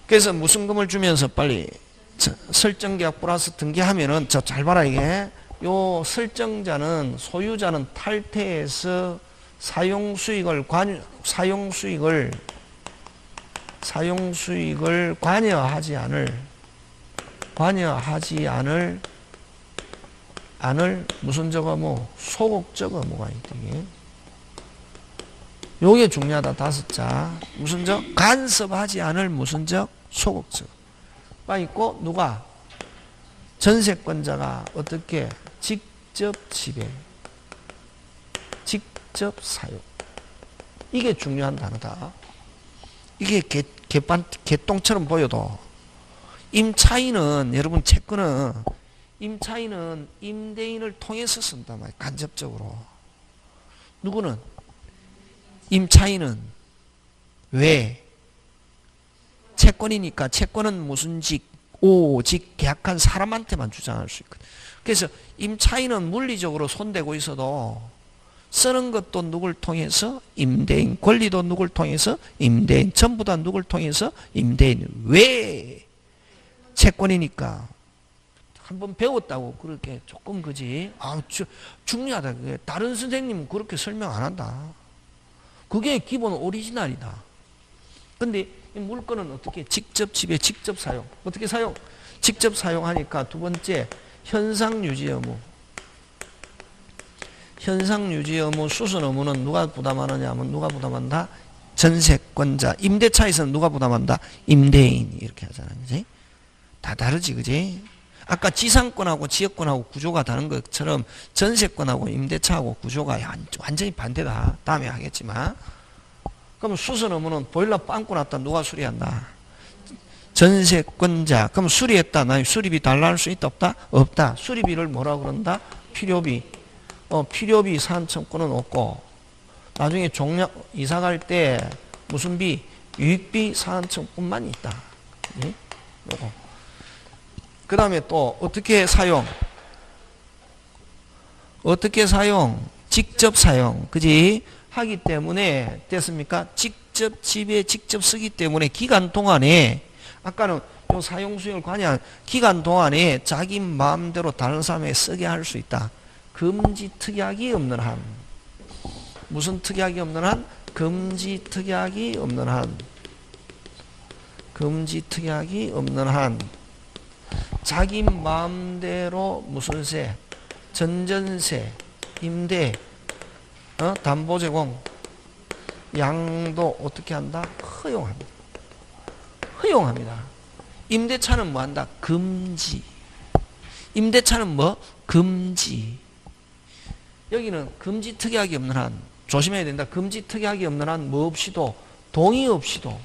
그래서 무슨 금을 주면서 빨리 설정계약 플러스 등기하면은 잘 봐라. 이게 요 설정자는, 소유자는 탈퇴해서 사용수익을 관여하지 않을 무슨 소곡 뭐가 있대. 요게 중요하다. 5자. 무슨 간섭하지 않을 무슨 소곡 빠 있고, 누가? 전세권자가 어떻게 직접 지배, 직접 사용. 이게 중요한 단어다. 이게 개똥처럼 보여도 임차인은 여러분 채권은 임차인은 임대인을 통해서 쓴단 말이에요. 간접적으로. 누구는? 임차인은 왜? 채권이니까 채권은 무슨 직? 오직 계약한 사람한테만 주장할 수 있거든. 그래서 임차인은 물리적으로 손대고 있어도 쓰는 것도 누굴 통해서? 임대인. 권리도 누굴 통해서? 임대인. 전부 다 누굴 통해서? 임대인. 왜? 채권이니까. 한번 배웠다고 그렇게 조금 그지? 중요하다. 그게. 다른 선생님은 그렇게 설명 안 한다. 그게 기본 오리지널이다. 근데 이 물건은 어떻게? 직접 지배, 직접 사용. 어떻게 사용? 직접 사용하니까 두 번째, 현상 유지 의무. 현상 유지 의무, 수선 의무는 누가 부담하느냐 하면 누가 부담한다? 전세권자. 임대차에서는 누가 부담한다? 임대인. 이렇게 하잖아. 그지? 다 다르지, 그지? 아까 지상권하고 지역권하고 구조가 다른 것처럼 전세권하고 임대차하고 구조가 완전히 반대다. 다음에 하겠지만. 그럼 수선 의무는 보일러 빵꾸 났다. 누가 수리한다? 전세권자. 그럼 수리했다. 나 수리비 달라 할 수 있다 없다? 없다. 수리비를 뭐라 그런다? 필요비. 필요비 사안청구는 없고, 나중에 종료 이사 갈 때 무슨 비? 유익비 사안청구만 있다. 예? 요거. 그 다음에 또 어떻게 사용? 어떻게 사용? 직접 사용. 그지? 하기 때문에 됐습니까? 직접 지배, 직접 쓰기 때문에 기간 동안에, 아까는 요 사용수익을 관여한 기간 동안에 자기 마음대로 다른 사람에게 쓰게 할 수 있다. 금지 특약이 없는 한. 무슨 특약이 없는 한? 금지 특약이 없는 한. 금지 특약이 없는 한. 자기 마음대로 무슨 세? 전전세, 임대, 담보 제공, 양도 어떻게 한다? 허용합니다. 허용합니다. 임대차는 뭐 한다? 금지. 임대차는 뭐? 금지. 여기는 금지 특약이 없는 한, 조심해야 된다. 금지 특약이 없는 한 뭐 없이도, 동의 없이도.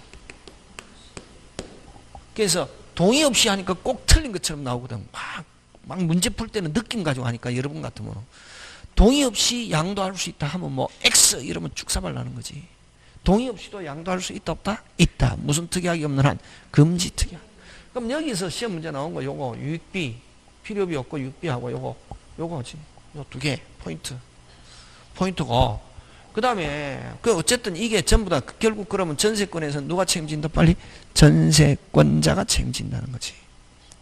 그래서 동의 없이 하니까 꼭 틀린 것처럼 나오거든. 막 문제 풀 때는 느낌 가지고 하니까 여러분 같으면. 동의 없이 양도할 수 있다 하면 뭐 X 이러면 축사발 나는 거지. 동의 없이도 양도할 수 있다 없다? 있다. 무슨 특약이 없는 한? 금지 특약. 그럼 여기서 시험 문제 나온 거 요거 유익비, 필요비 없고 유익비하고 요거지. 요 두 개 포인트고. 그 다음에 어쨌든 이게 전부 다 결국 그러면 전세권에서 누가 책임진다? 빨리 전세권자가 책임진다는 거지.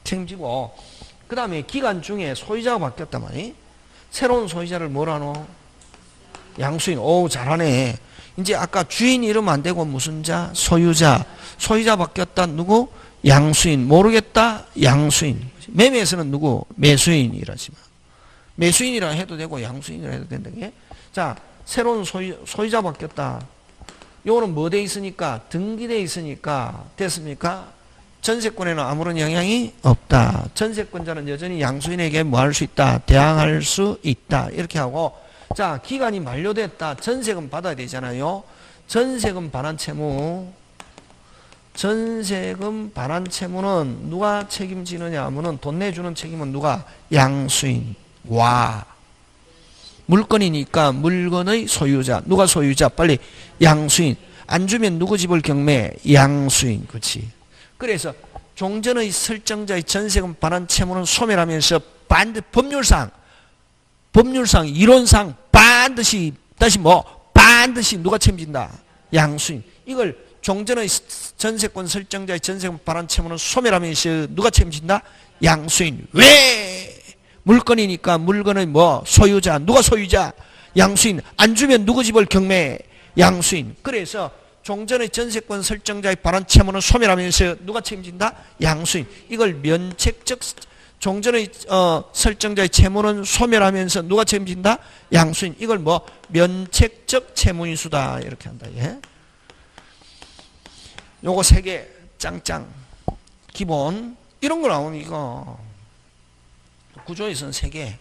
책임지고 그 다음에 기간 중에 소유자가 바뀌었단 말이야. 새로운 소유자를 뭐라 하노? 양수인. 오 잘하네. 이제 아까 주인 이름 안 되고 무슨 자? 소유자. 소유자 바뀌었다. 누구? 양수인. 모르겠다. 양수인. 매매에서는 누구? 매수인이라지만. 매수인이라 해도 되고 양수인이라 해도 된다. 자, 새로운 소유자 바뀌었다. 요거는 뭐 돼 있으니까? 등기돼 있으니까 됐습니까? 전세권에는 아무런 영향이 없다. 전세권자는 여전히 양수인에게 뭐 할 수 있다? 대항할 수 있다. 이렇게 하고, 자, 기간이 만료됐다. 전세금 받아야 되잖아요. 전세금 반환 채무. 전세금 반환 채무는 누가 책임지느냐 하면은 돈 내주는 책임은 누가? 양수인. 와. 물건이니까 물건의 소유자. 누가 소유자? 빨리 양수인. 안 주면 누구 집을 경매? 양수인. 그렇지. 그래서 종전의 설정자의 전세금 반환 채무는 소멸하면서 법률상 이론상 반드시 누가 책임진다? 양수인. 이걸 종전의 전세권 설정자의 전세금 반환 채무는 소멸하면서 누가 책임진다? 양수인. 왜? 물건이니까 물건의 뭐? 소유자. 누가 소유자? 양수인. 안 주면 누구 집을 경매? 양수인. 그래서 종전의 전세권 설정자의 반환 채무는 소멸하면서 누가 책임진다? 양수인. 이걸 면책적 종전의 설정자의 채무는 소멸하면서 누가 책임진다? 양수인. 이걸 뭐? 면책적 채무인수다. 이렇게 한다. 예? 요거 세 개 짱짱 기본. 이런 거 나오면 이거 구조에서는 3개.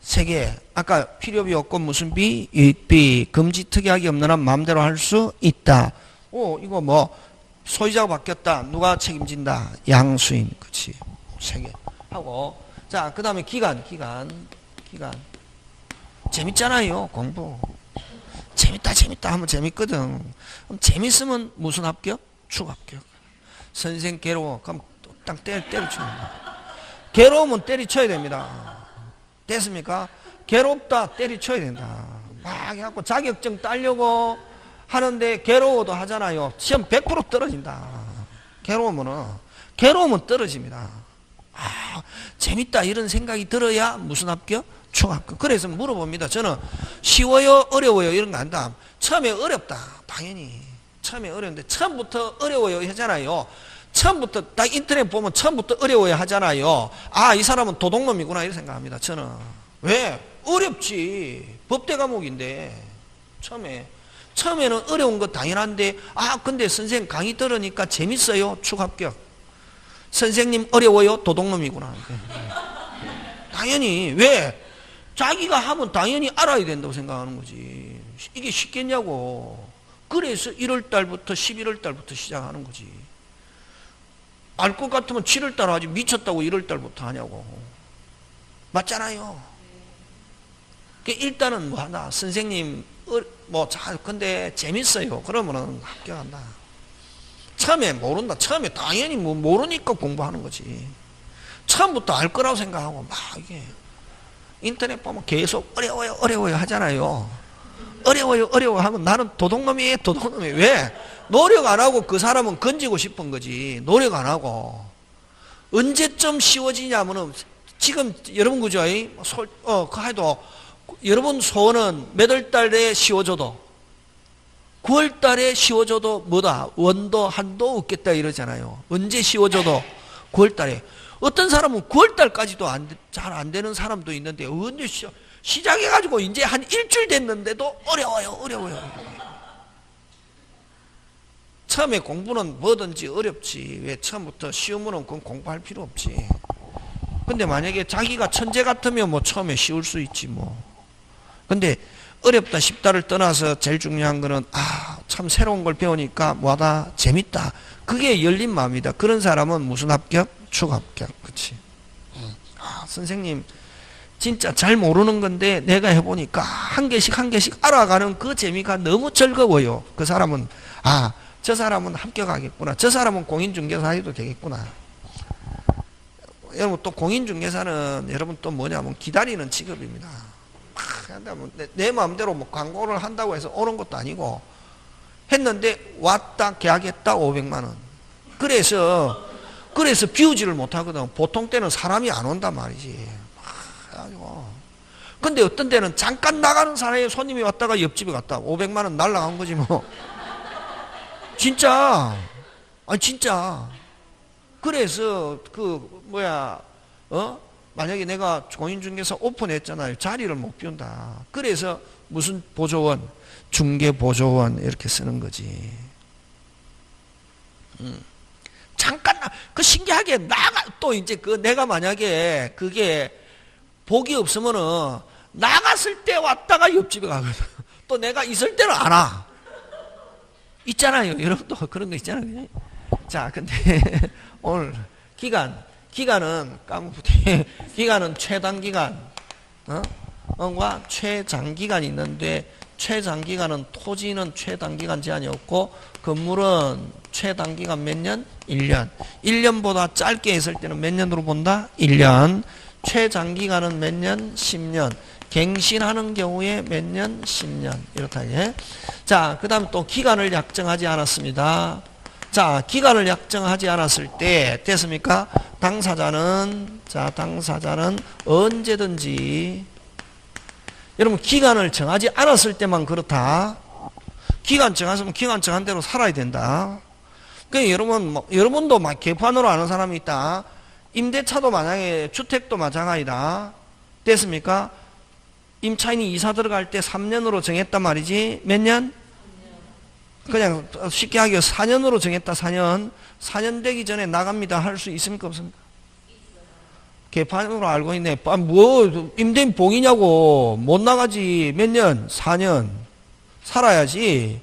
3개. 아까 필요비 없고 무슨 비? 유익비. 금지 특이하게 없는 한 마음대로 할 수 있다. 이거 뭐 소유자가 바뀌었다. 누가 책임진다? 양수인. 그치. 3개. 하고. 자, 그 다음에 기간. 재밌잖아요, 공부. 재밌다 하면 재밌거든. 그럼 재밌으면 무슨 합격? 축합격. 선생 괴로워. 그럼 딱 때려치는 거야. 괴로우면 때리쳐야 됩니다. 됐습니까? 괴롭다 때리쳐야 된다. 막 해갖고 자격증 따려고 하는데 괴로워도 하잖아요. 시험 100% 떨어진다. 괴로우면 떨어집니다. 재밌다 이런 생각이 들어야 무슨 합격? 축합격. 그래서 물어봅니다. 저는 쉬워요 어려워요 이런 거 한다. 처음에 어렵다. 당연히 처음에 어려운데 처음부터 어려워요 하잖아요. 처음부터 딱 인터넷 보면 처음부터 어려워야 하잖아요. 이 사람은 도둑놈이구나 이렇게 생각합니다. 저는. 왜? 어렵지. 법대 과목인데 처음에는 어려운 거 당연한데 근데 선생님 강의 들으니까 재밌어요. 축합격. 선생님 어려워요. 도둑놈이구나. 당연히. 왜? 자기가 하면 당연히 알아야 된다고 생각하는 거지. 이게 쉽겠냐고. 그래서 1월달부터 11월달부터 시작하는 거지. 알 것 같으면 7월달 하지 미쳤다고 1월달부터 하냐고. 맞잖아요. 일단은 뭐 하나 선생님 근데 재밌어요. 그러면은 합격한다. 처음에 모른다. 처음에 당연히 뭐 모르니까 공부하는 거지. 처음부터 알 거라고 생각하고 막 이게 인터넷 보면 계속 어려워요 하잖아요. 어려워 하면 나는 도둑놈이에요. 왜? 노력 안 하고 그 사람은 건지고 싶은 거지. 노력 안 하고. 언제쯤 쉬워지냐면은 지금 여러분 그죠? 해도 여러분 소원은 몇 월 달에 쉬워져도 9월 달에 쉬워져도 뭐다? 원도 한도 없겠다 이러잖아요. 언제 쉬워져도 9월 달에. 어떤 사람은 9월 달까지도 잘 안 되는 사람도 있는데 언제 시작해가지고 이제 한 일주일 됐는데도 어려워요. 처음에 공부는 뭐든지 어렵지. 왜 처음부터 쉬우면 그건 공부할 필요 없지. 근데 만약에 자기가 천재 같으면 뭐 처음에 쉬울 수 있지 뭐. 근데 어렵다 쉽다를 떠나서 제일 중요한 거는 참 새로운 걸 배우니까 뭐하다 재밌다. 그게 열린 마음이다. 그런 사람은 무슨 합격? 축합격. 그치? 선생님 진짜 잘 모르는 건데 내가 해보니까 한 개씩 알아가는 그 재미가 너무 즐거워요. 그 사람은 저 사람은 합격하겠구나. 저 사람은 공인중개사 해도 되겠구나. 여러분 또 공인중개사는 여러분 또 뭐냐면 기다리는 직업입니다. 내 마음대로 뭐 광고를 한다고 해서 오는 것도 아니고 했는데 왔다 계약했다 500만 원. 그래서 비우지를 못하거든. 보통 때는 사람이 안 온단 말이지. 근데 어떤 때는 잠깐 나가는 사이에 손님이 왔다가 옆집에 갔다 500만 원 날라간 거지 뭐. 진짜. 진짜. 그래서 만약에 내가 공인중개사 오픈했잖아요. 자리를 못 비운다. 그래서 무슨 보조원, 중개보조원 이렇게 쓰는 거지. 잠깐 신기하게 또 이제 내가 만약에 그게 복이 없으면은 나갔을 때 왔다가 옆집에 가거든. 또 내가 있을 때는 안 와. 있잖아요. 여러분도 그런 거 있잖아요. 자, 근데 오늘 기간은 까먹었지. 기간은 최단기간, 과 최장기간이 있는데 최장기간은 토지는 최단기간 제한이 없고 건물은 최단기간 몇 년? 1년. 1년보다 짧게 했을 때는 몇 년으로 본다? 1년. 최장기간은 몇 년? 10년. 갱신하는 경우에 몇 년? 10년. 이렇다. 자, 그 다음 또 기간을 약정하지 않았습니다. 자, 기간을 약정하지 않았을 때 됐습니까? 당사자는 언제든지 여러분 기간을 정하지 않았을 때만 그렇다. 기간 정했으면 기간 정한 대로 살아야 된다. 그러니까 여러분도 막 개판으로 아는 사람이 있다. 임대차도 만약에 주택도 마찬가지다. 됐습니까? 임차인이 이사 들어갈 때 3년으로 정했단 말이지. 몇 년? 그냥 쉽게 하기로 4년으로 정했다. 4년 되기 전에 나갑니다. 할 수 있습니까? 없습니까? 개판으로 알고 있네. 뭐 임대인 봉이냐고. 못 나가지. 몇 년? 4년 살아야지.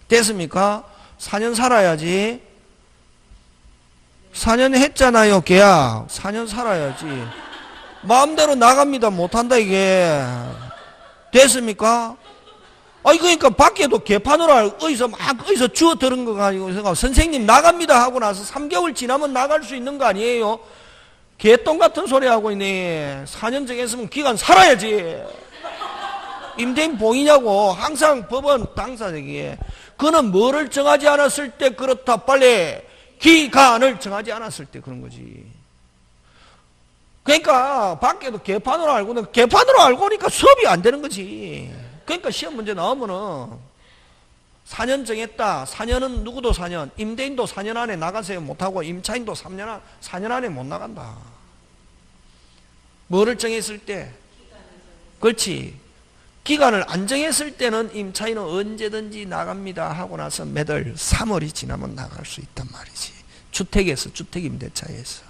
됐습니까? 4년 살아야지. 4년 했잖아요, 계약. 4년 살아야지. 마음대로 나갑니다. 못한다, 이게. 됐습니까? 아니, 그러니까 밖에도 개판으로 어디서 주워 들은 거 가지고 선생님 나갑니다 하고 나서 3개월 지나면 나갈 수 있는 거 아니에요? 개똥 같은 소리 하고 있네. 4년 정했으면 기간 살아야지. 임대인 봉이냐고. 항상 법원 당사자기에. 그는 뭐를 정하지 않았을 때 그렇다. 빨리 기간을 정하지 않았을 때 그런 거지. 그러니까 밖에도 개판으로 알고는 개판으로 알고 니까 수업이 안 되는 거지. 그러니까 시험 문제 나오면은 4년 정했다. 4년은 누구도 4년. 임대인도 4년 안에 나가세요 못하고 임차인도 4년 안에 못 나간다. 뭐를 정했을 때? 그렇지. 기간을 안 정했을 때는 임차인은 언제든지 나갑니다 하고 나서 매달 3월이 지나면 나갈 수 있단 말이지. 주택에서, 주택임대차에서.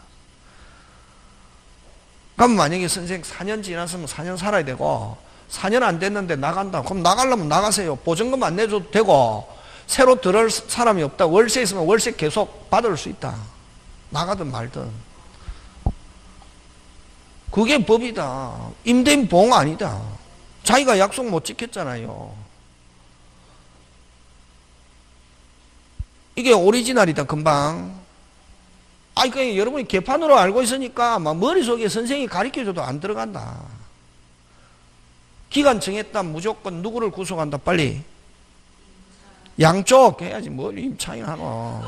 그럼 만약에 선생 4년 지났으면 4년 살아야 되고 4년 안 됐는데 나간다. 그럼 나가려면 나가세요. 보증금 안 내줘도 되고 새로 들어올 사람이 없다. 월세 있으면 월세 계속 받을 수 있다. 나가든 말든. 그게 법이다. 임대인 보험 아니다. 자기가 약속 못 지켰잖아요. 이게 오리지널이다. 금방. 아니, 그러니까 여러분이 개판으로 알고 있으니까 막 머릿속에 선생님이 가르쳐줘도 안 들어간다. 기간 정했다. 무조건 누구를 구속한다. 빨리. 양쪽 해야지. 뭘 임차인 하노.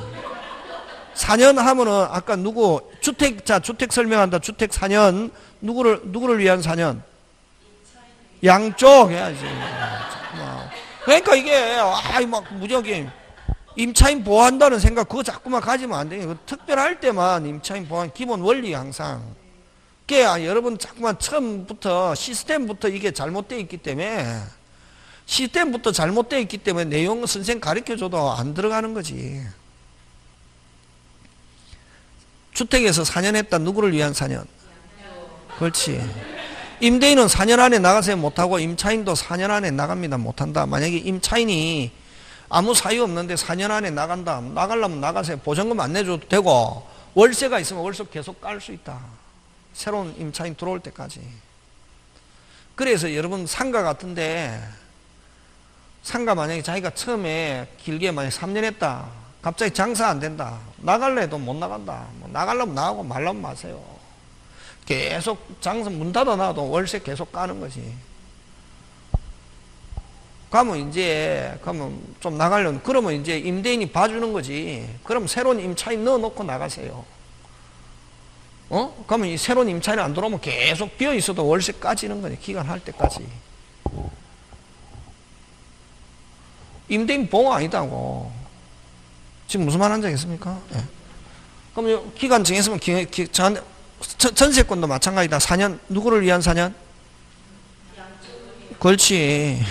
4년 하면은 아까 누구 주택자 주택 설명한다. 주택 4년 누구를 위한 4년? 양쪽 해야지. 그러니까 이게 막 무적이 임차인 보호한다는 생각 그거 자꾸만 가지면 안 돼요. 특별할 때만 임차인 보호한 기본 원리 항상. 그게 여러분 자꾸만 처음부터 시스템부터 이게 잘못되어 있기 때문에 시스템부터 잘못되어 있기 때문에 내용 선생 가르쳐줘도 안 들어가는 거지. 주택에서 4년 했다. 누구를 위한 4년? 그렇지. 임대인은 4년 안에 나가세요 못하고 임차인도 4년 안에 나갑니다 못한다. 만약에 임차인이 아무 사유 없는데 4년 안에 나간다. 나가려면 나가세요. 보증금 안 내줘도 되고 월세가 있으면 월세 계속 깔 수 있다. 새로운 임차인 들어올 때까지. 그래서 여러분 상가 같은데 상가 만약에 자기가 처음에 길게 만약에 3년 했다. 갑자기 장사 안 된다. 나갈래 해도 못 나간다. 뭐 나가려면 나가고 말려면 마세요. 계속 장사 문 닫아놔도 월세 계속 까는 거지. 그러면 좀 나가려면, 그러면 이제 임대인이 봐주는 거지. 그럼 새로운 임차인 넣어놓고 나가세요. 그러면 이 새로운 임차인 안 들어오면 계속 비어 있어도 월세 까지는 거지. 기간 할 때까지. 임대인 보호 아니다고. 지금 무슨 말 하는지 알겠습니까? 네. 그럼 기간 정했으면 전세권도 마찬가지다. 4년. 누구를 위한 4년? 그렇지.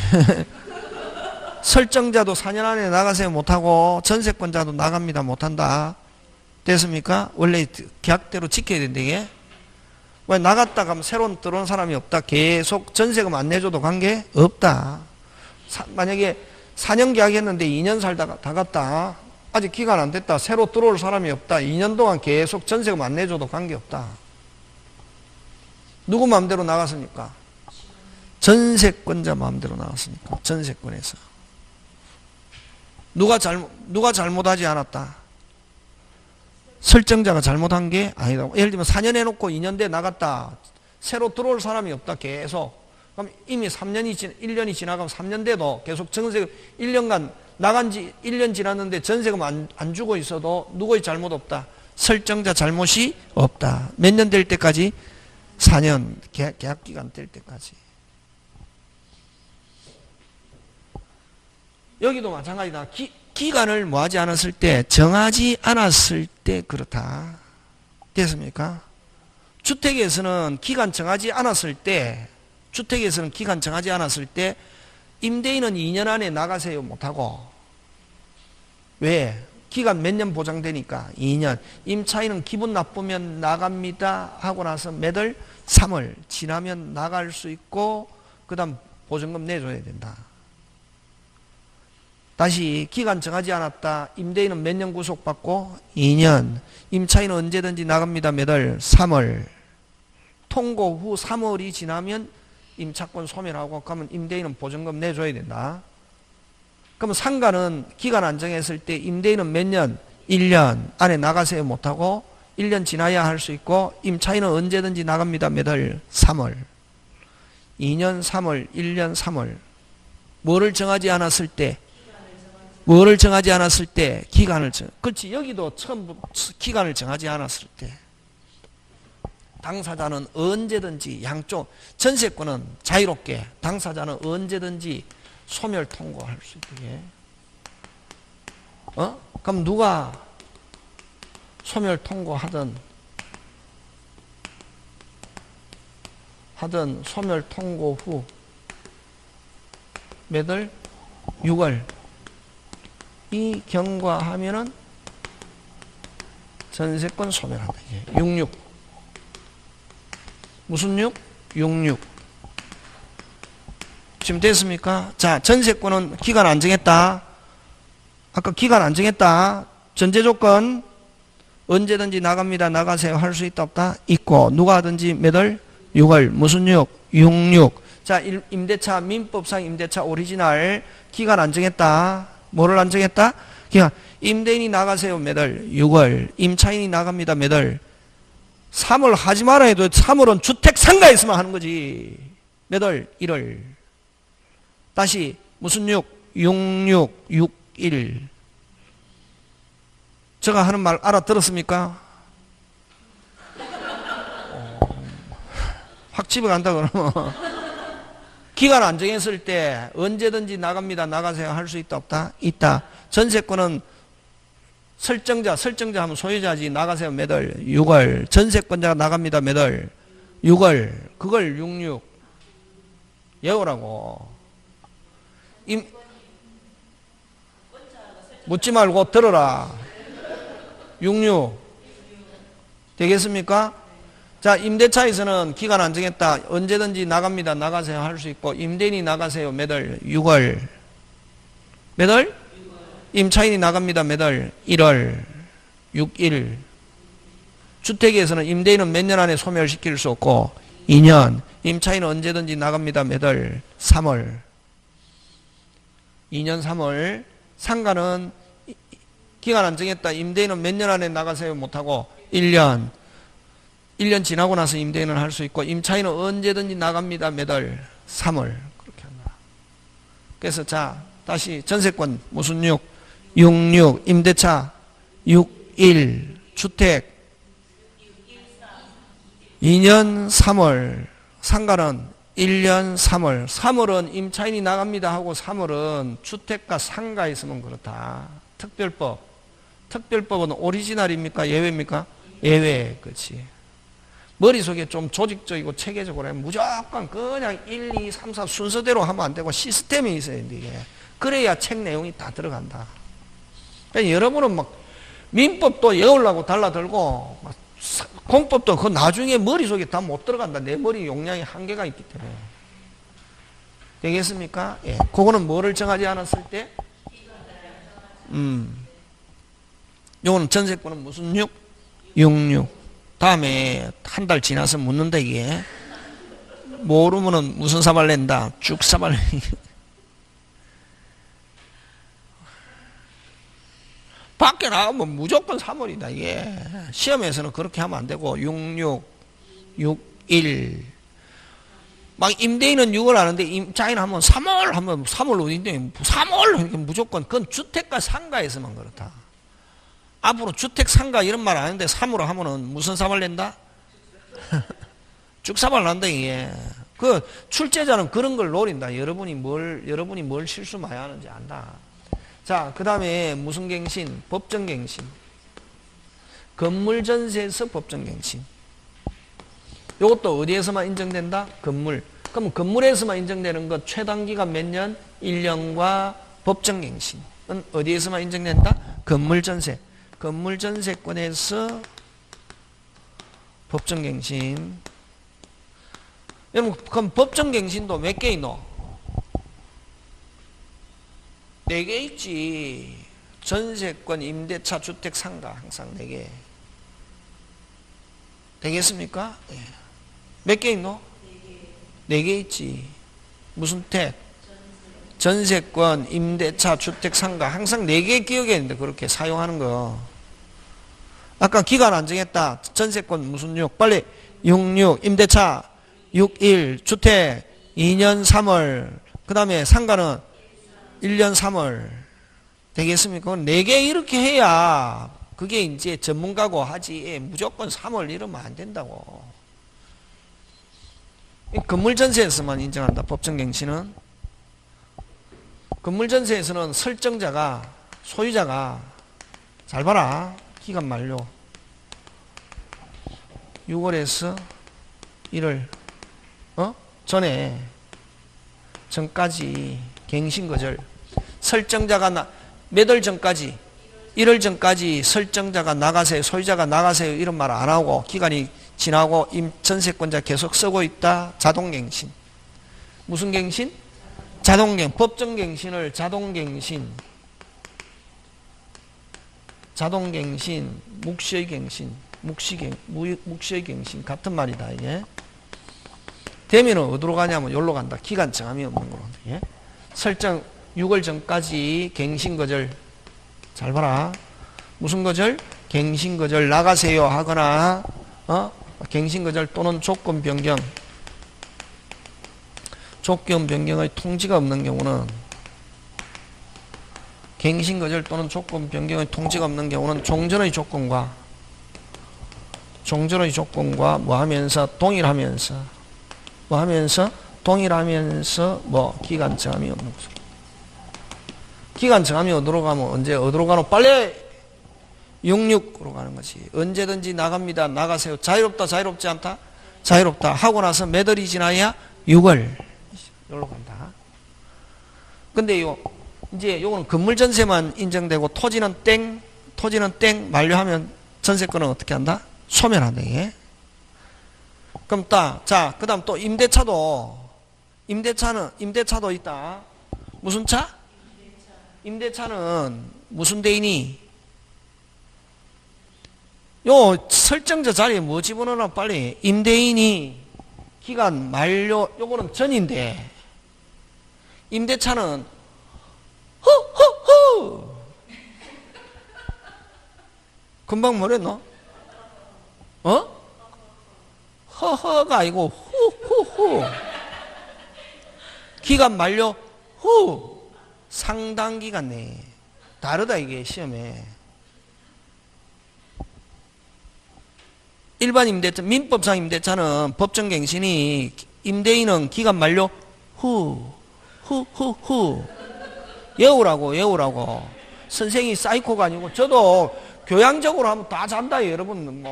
설정자도 4년 안에 나가세요 못하고 전세권자도 나갑니다 못한다. 됐습니까? 원래 계약대로 지켜야 된다. 이게 왜 나갔다 가면 새로 들어온 사람이 없다. 계속 전세금 안 내줘도 관계 없다. 만약에 4년 계약했는데 2년 살다가 다 갔다. 아직 기간 안 됐다. 새로 들어올 사람이 없다. 2년 동안 계속 전세금 안 내줘도 관계 없다. 누구 마음대로 나갔습니까? 전세권자 마음대로 나갔으니까. 전세권에서. 누가 잘못하지 않았다. 설정자가 잘못한 게 아니다. 예를 들면 4년 해놓고 2년 뒤에 나갔다. 새로 들어올 사람이 없다. 계속. 그럼 이미 1년이 지나가면 3년 돼도 계속 전세금 1년간 나간 지 1년 지났는데 전세금 안 주고 있어도 누구의 잘못 없다. 설정자 잘못이 없다. 몇 년 될 때까지? 4년. 계약기간 될 때까지. 여기도 마찬가지다. 기간을 뭐하지 않았을 때, 정하지 않았을 때 그렇다. 됐습니까? 주택에서는 기간 정하지 않았을 때, 임대인은 2년 안에 나가세요 못하고. 왜? 기간 몇 년 보장되니까 2년. 임차인은 기분 나쁘면 나갑니다 하고 나서 몇 월? 3월. 지나면 나갈 수 있고 그 다음 보증금 내줘야 된다. 다시 기간 정하지 않았다. 임대인은 몇 년 구속받고? 2년. 임차인은 언제든지 나갑니다. 몇 월? 3월. 통고 후 3월이 지나면 임차권 소멸하고 그러면 임대인은 보증금 내줘야 된다. 그럼 상가는 기간 안 정했을 때 임대인은 몇 년? 1년 안에 나가세요 못하고 1년 지나야 할 수 있고 임차인은 언제든지 나갑니다. 몇 월? 3월. 2년 3월, 1년 3월. 뭐를 정하지 않았을 때? 뭐를 정하지 않았을 때? 기간을 그렇지. 여기도 처음 기간을 정하지 않았을 때. 당사자는 언제든지 양쪽 전세권은 자유롭게 당사자는 언제든지 소멸 통고할 수 있게. 그럼 누가 소멸 통고하든 소멸 통고 후 몇 월? 6월. 이 경과하면은 전세권 소멸한다. 66. 무슨 6? 66. 지금 됐습니까? 자, 전세권은 기간 안 정했다. 아까 기간 안 정했다. 전제 조건 언제든지 나갑니다. 나가세요. 할 수 있다 없다? 있고. 누가 하든지 몇 월? 6월. 무슨 6? 66. 자, 임대차 민법상 임대차 오리지널 기간 안 정했다. 뭐를 안 정했다? 기간. 임대인이 나가세요. 몇 월? 6월. 임차인이 나갑니다. 몇 월? 3월 하지 마라 해도 3월은 주택 상가에서만 하는 거지. 몇 월? 1월. 다시 무슨 6? 66, 61. 제가 하는 말 알아들었습니까? 확 집에 간다 그러면 기간 안 정했을 때 언제든지 나갑니다. 나가세요. 할 수 있다 없다? 있다. 전세권은 설정자 하면 소유자지. 나가세요. 몇 월? 6월. 전세권자가 나갑니다. 몇 월? 6월. 그걸 66 외우라고. 묻지 말고 들어라. 66 되겠습니까? 자, 임대차에서는 기간 안 정했다. 언제든지 나갑니다. 나가세요. 할 수 있고 임대인이 나가세요. 몇 월? 6월. 몇 월? 임차인이 나갑니다. 몇 월? 1월. 6일. 주택에서는 임대인은 몇 년 안에 소멸시킬 수 없고 2년. 임차인은 언제든지 나갑니다. 몇 월? 3월. 2년 3월. 상가는 기간 안 정했다. 임대인은 몇 년 안에 나가세요 못하고 1년. 1년 지나고 나서 임대인을 할 수 있고 임차인은 언제든지 나갑니다. 몇 월? 3월. 그렇게 한다. 그래서 자, 다시 전세권 무슨 6? 66. 임대차 61. 주택 2년 3월. 상가는 1년 3월. 3월은 임차인이 나갑니다 하고 3월은 주택과 상가 있으면 그렇다. 특별법. 특별법은 오리지널입니까? 예외입니까? 예외. 그렇지. 머릿속에 좀 조직적이고 체계적으로 하면 무조건 그냥 1, 2, 3, 4 순서대로 하면 안 되고 시스템이 있어야 돼. 이게. 그래야 책 내용이 다 들어간다. 그러니까 여러분은 막 민법도 외우려고 달라들고 막 공법도 그 나중에 머릿속에 다 못 들어간다. 내 머리 용량이 한계가 있기 때문에. 되겠습니까? 예. 그거는 뭐를 정하지 않았을 때? 요거는 전세권은 무슨 6? 66. 다음에 한 달 지나서 묻는다 이게. 모르면은 무슨 사발 낸다. 쭉 사발. 밖에 나가면 무조건 3월이다 이게. 시험에서는 그렇게 하면 안 되고 66, 61. 막 임대인은 6월 하는데 임차인 하면 3월 하면 3월 어딘데 3월 무조건 그건 주택과 상가에서만 그렇다. 앞으로 주택 상가 이런 말 안 하는데 3으로 하면은 무슨 사발 낸다? 쭉 사발 난다 이게. 그 출제자는 그런 걸 노린다. 여러분이 뭘 실수 많이 하는지 안다. 자, 그 다음에 무슨 갱신? 법정갱신. 건물전세에서 법정갱신. 이것도 어디에서만 인정된다? 건물. 그럼 건물에서만 인정되는 것 최단기간 몇 년? 1년과 법정갱신은 어디에서만 인정된다? 건물전세. 건물전세권에서 법정갱신. 여러분, 그럼 법정갱신도 몇 개 있노? 4개 있지. 전세권, 임대차, 주택, 상가 항상 4개. 되겠습니까? 예. 몇 개 있노? 4개 있지. 무슨 택? 전세권, 임대차, 주택, 상가 항상 4개 기억했는데 그렇게 사용하는 거. 아까 기간 안 정했다. 전세권 무슨 6? 빨리 66, 임대차 61, 주택 2년 3월, 그 다음에 상가는 1년 3월. 되겠습니까? 4개 이렇게 해야 그게 이제 전문가고 하지. 무조건 3월 이러면 안 된다고. 건물전세에서만 인정한다. 법정갱신은. 건물전세에서는 설정자가, 소유자가, 잘 봐라. 기간 만료 6월에서 1월 전에 전까지 갱신거절. 설정자가 몇 월 전까지? 1월 전까지 설정자가 나가세요, 소유자가 나가세요 이런 말 안 하고 기간이 지나고 전세권자 계속 쓰고 있다. 자동갱신. 무슨 갱신? 자동갱신. 법정갱신을 자동갱신, 자동갱신, 묵시의 갱신, 묵시의 갱신 같은 말이다. 이게 되면은 어디로 가냐면 여기로 간다. 기간 정함이 없는 거로. 예? 설정 6월 전까지 갱신거절. 잘 봐라. 무슨 거절? 갱신거절. 나가세요 하거나 갱신거절 또는 조건 변경. 조건 변경의 통지가 없는 경우는, 갱신거절 또는 조건 변경의 통지가 없는 경우는 종전의 조건과 뭐 하면서 동일하면서 뭐 기간 정함이 없는 거죠. 기간 정함이 어디로 가면 언제 어디로 가노? 빨리 66으로 가는 거지. 언제든지 나갑니다. 나가세요. 자유롭다, 자유롭지 않다? 자유롭다. 하고 나서 몇 월이 지나야? 6월. 여기로 간다. 근데 이제 요거는 건물 전세만 인정되고 토지는 땡 만료하면 전세권은 어떻게 한다? 소멸한다. 이게. 그럼 자, 그다음 또 임대차도 있다. 무슨 차? 임대차는 무슨 대인이? 요 설정자 자리에 뭐 집어넣으나 빨리. 임대인이 기간 만료. 요거는 전인데 임대차는 허허허. 금방 뭐랬노? 허허가 아니고 후후후. 기간 만료 후. 상당 기간 내에. 다르다 이게 시험에. 일반 임대차, 민법상 임대차는 법정갱신이 임대인은 기간 만료 후. 외우라고. 선생이 사이코가 아니고 저도 교양적으로 하면 다 잔다 여러분.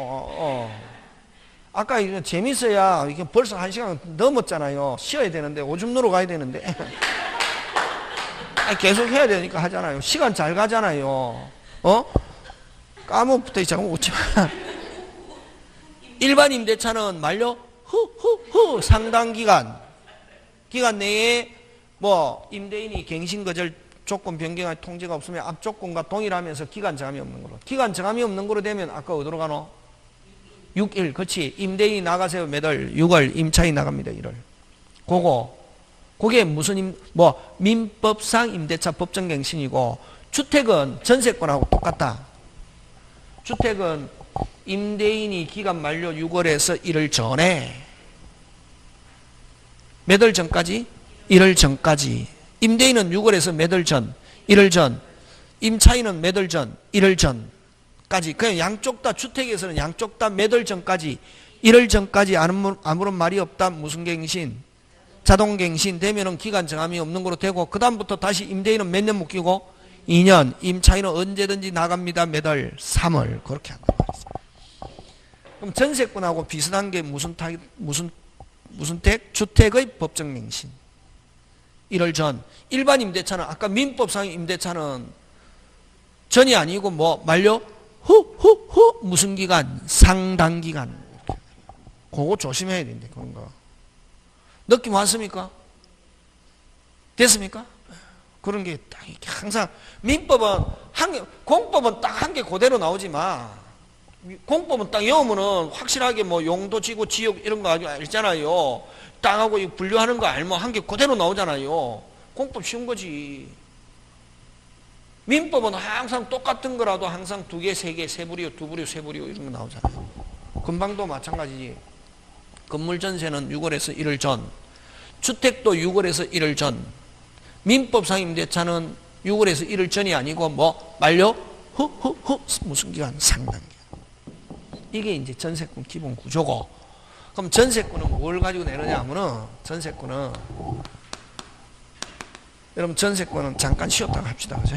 아까 이거 재밌어야 이게 벌써 1시간 넘었잖아요. 쉬어야 되는데 오줌 누러 가야 되는데 계속 해야 되니까 하잖아요. 시간 잘 가잖아요. 까먹부터 잠깐 웃지 마. 일반 임대차는 만료 후 상당 기간 내에 뭐 임대인이 갱신거절 조건 변경할 통지가 없으면 앞 조건과 동일하면서 기간 정함이 없는 거로. 기간 정함이 없는 거로 되면 아까 어디로 가노? 6일. 그렇지. 임대인이 나가세요. 몇 월? 6월. 임차인이 나갑니다. 1월. 그게 무슨 민법상 임대차 법정갱신이고, 주택은 전세권하고 똑같다. 주택은 임대인이 기간 만료 6월에서 1월 전에 몇 월 전까지? 1월 전까지. 임대인은 6월에서 몇 월 전? 1월 전. 임차인은 몇 월 전? 1월 전까지. 그냥 양쪽 다, 주택에서는 양쪽 다 몇 월 전까지? 1월 전까지 아무런 말이 없다. 무슨 갱신? 자동갱신 되면은 기간 정함이 없는 거로 되고, 그 다음부터 다시 임대인은 몇 년 묶이고? 2년. 임차인은 언제든지 나갑니다. 몇 월? 3월. 그렇게 한단 말이죠. 그럼 전세권하고 비슷한 게 무슨 택? 주택의 법정갱신. 1월 전. 일반 임대차는 아까 민법상 임대차는 전이 아니고 뭐 만료 후 무슨 기간? 상당기간. 그거 조심해야 된대. 그런 거. 느낌 왔습니까? 됐습니까? 그런 게 딱 항상 민법은 공법은 딱 한 개 그대로 나오지만 공법은 딱 외우면은 확실하게 뭐 용도 지구 지역 이런 거 알잖아요. 땅하고 분류하는 거 알면 한 개 그대로 나오잖아요. 공법 쉬운 거지. 민법은 항상 똑같은 거라도 항상 두 개, 세 개, 세 부류, 두 부류, 세 부류 이런 거 나오잖아요. 금방도 마찬가지지. 건물 전세는 6월에서 1월 전, 주택도 6월에서 1월 전, 민법 상임대차는 6월에서 1월 전이 아니고 뭐 만료 무슨 기간? 상당기간. 이게 이제 전세권 기본 구조고. 그럼 전세권은 뭘 가지고 내느냐 하면은 전세권은 여러분 전세권은 잠깐 쉬었다가 합시다. 그죠?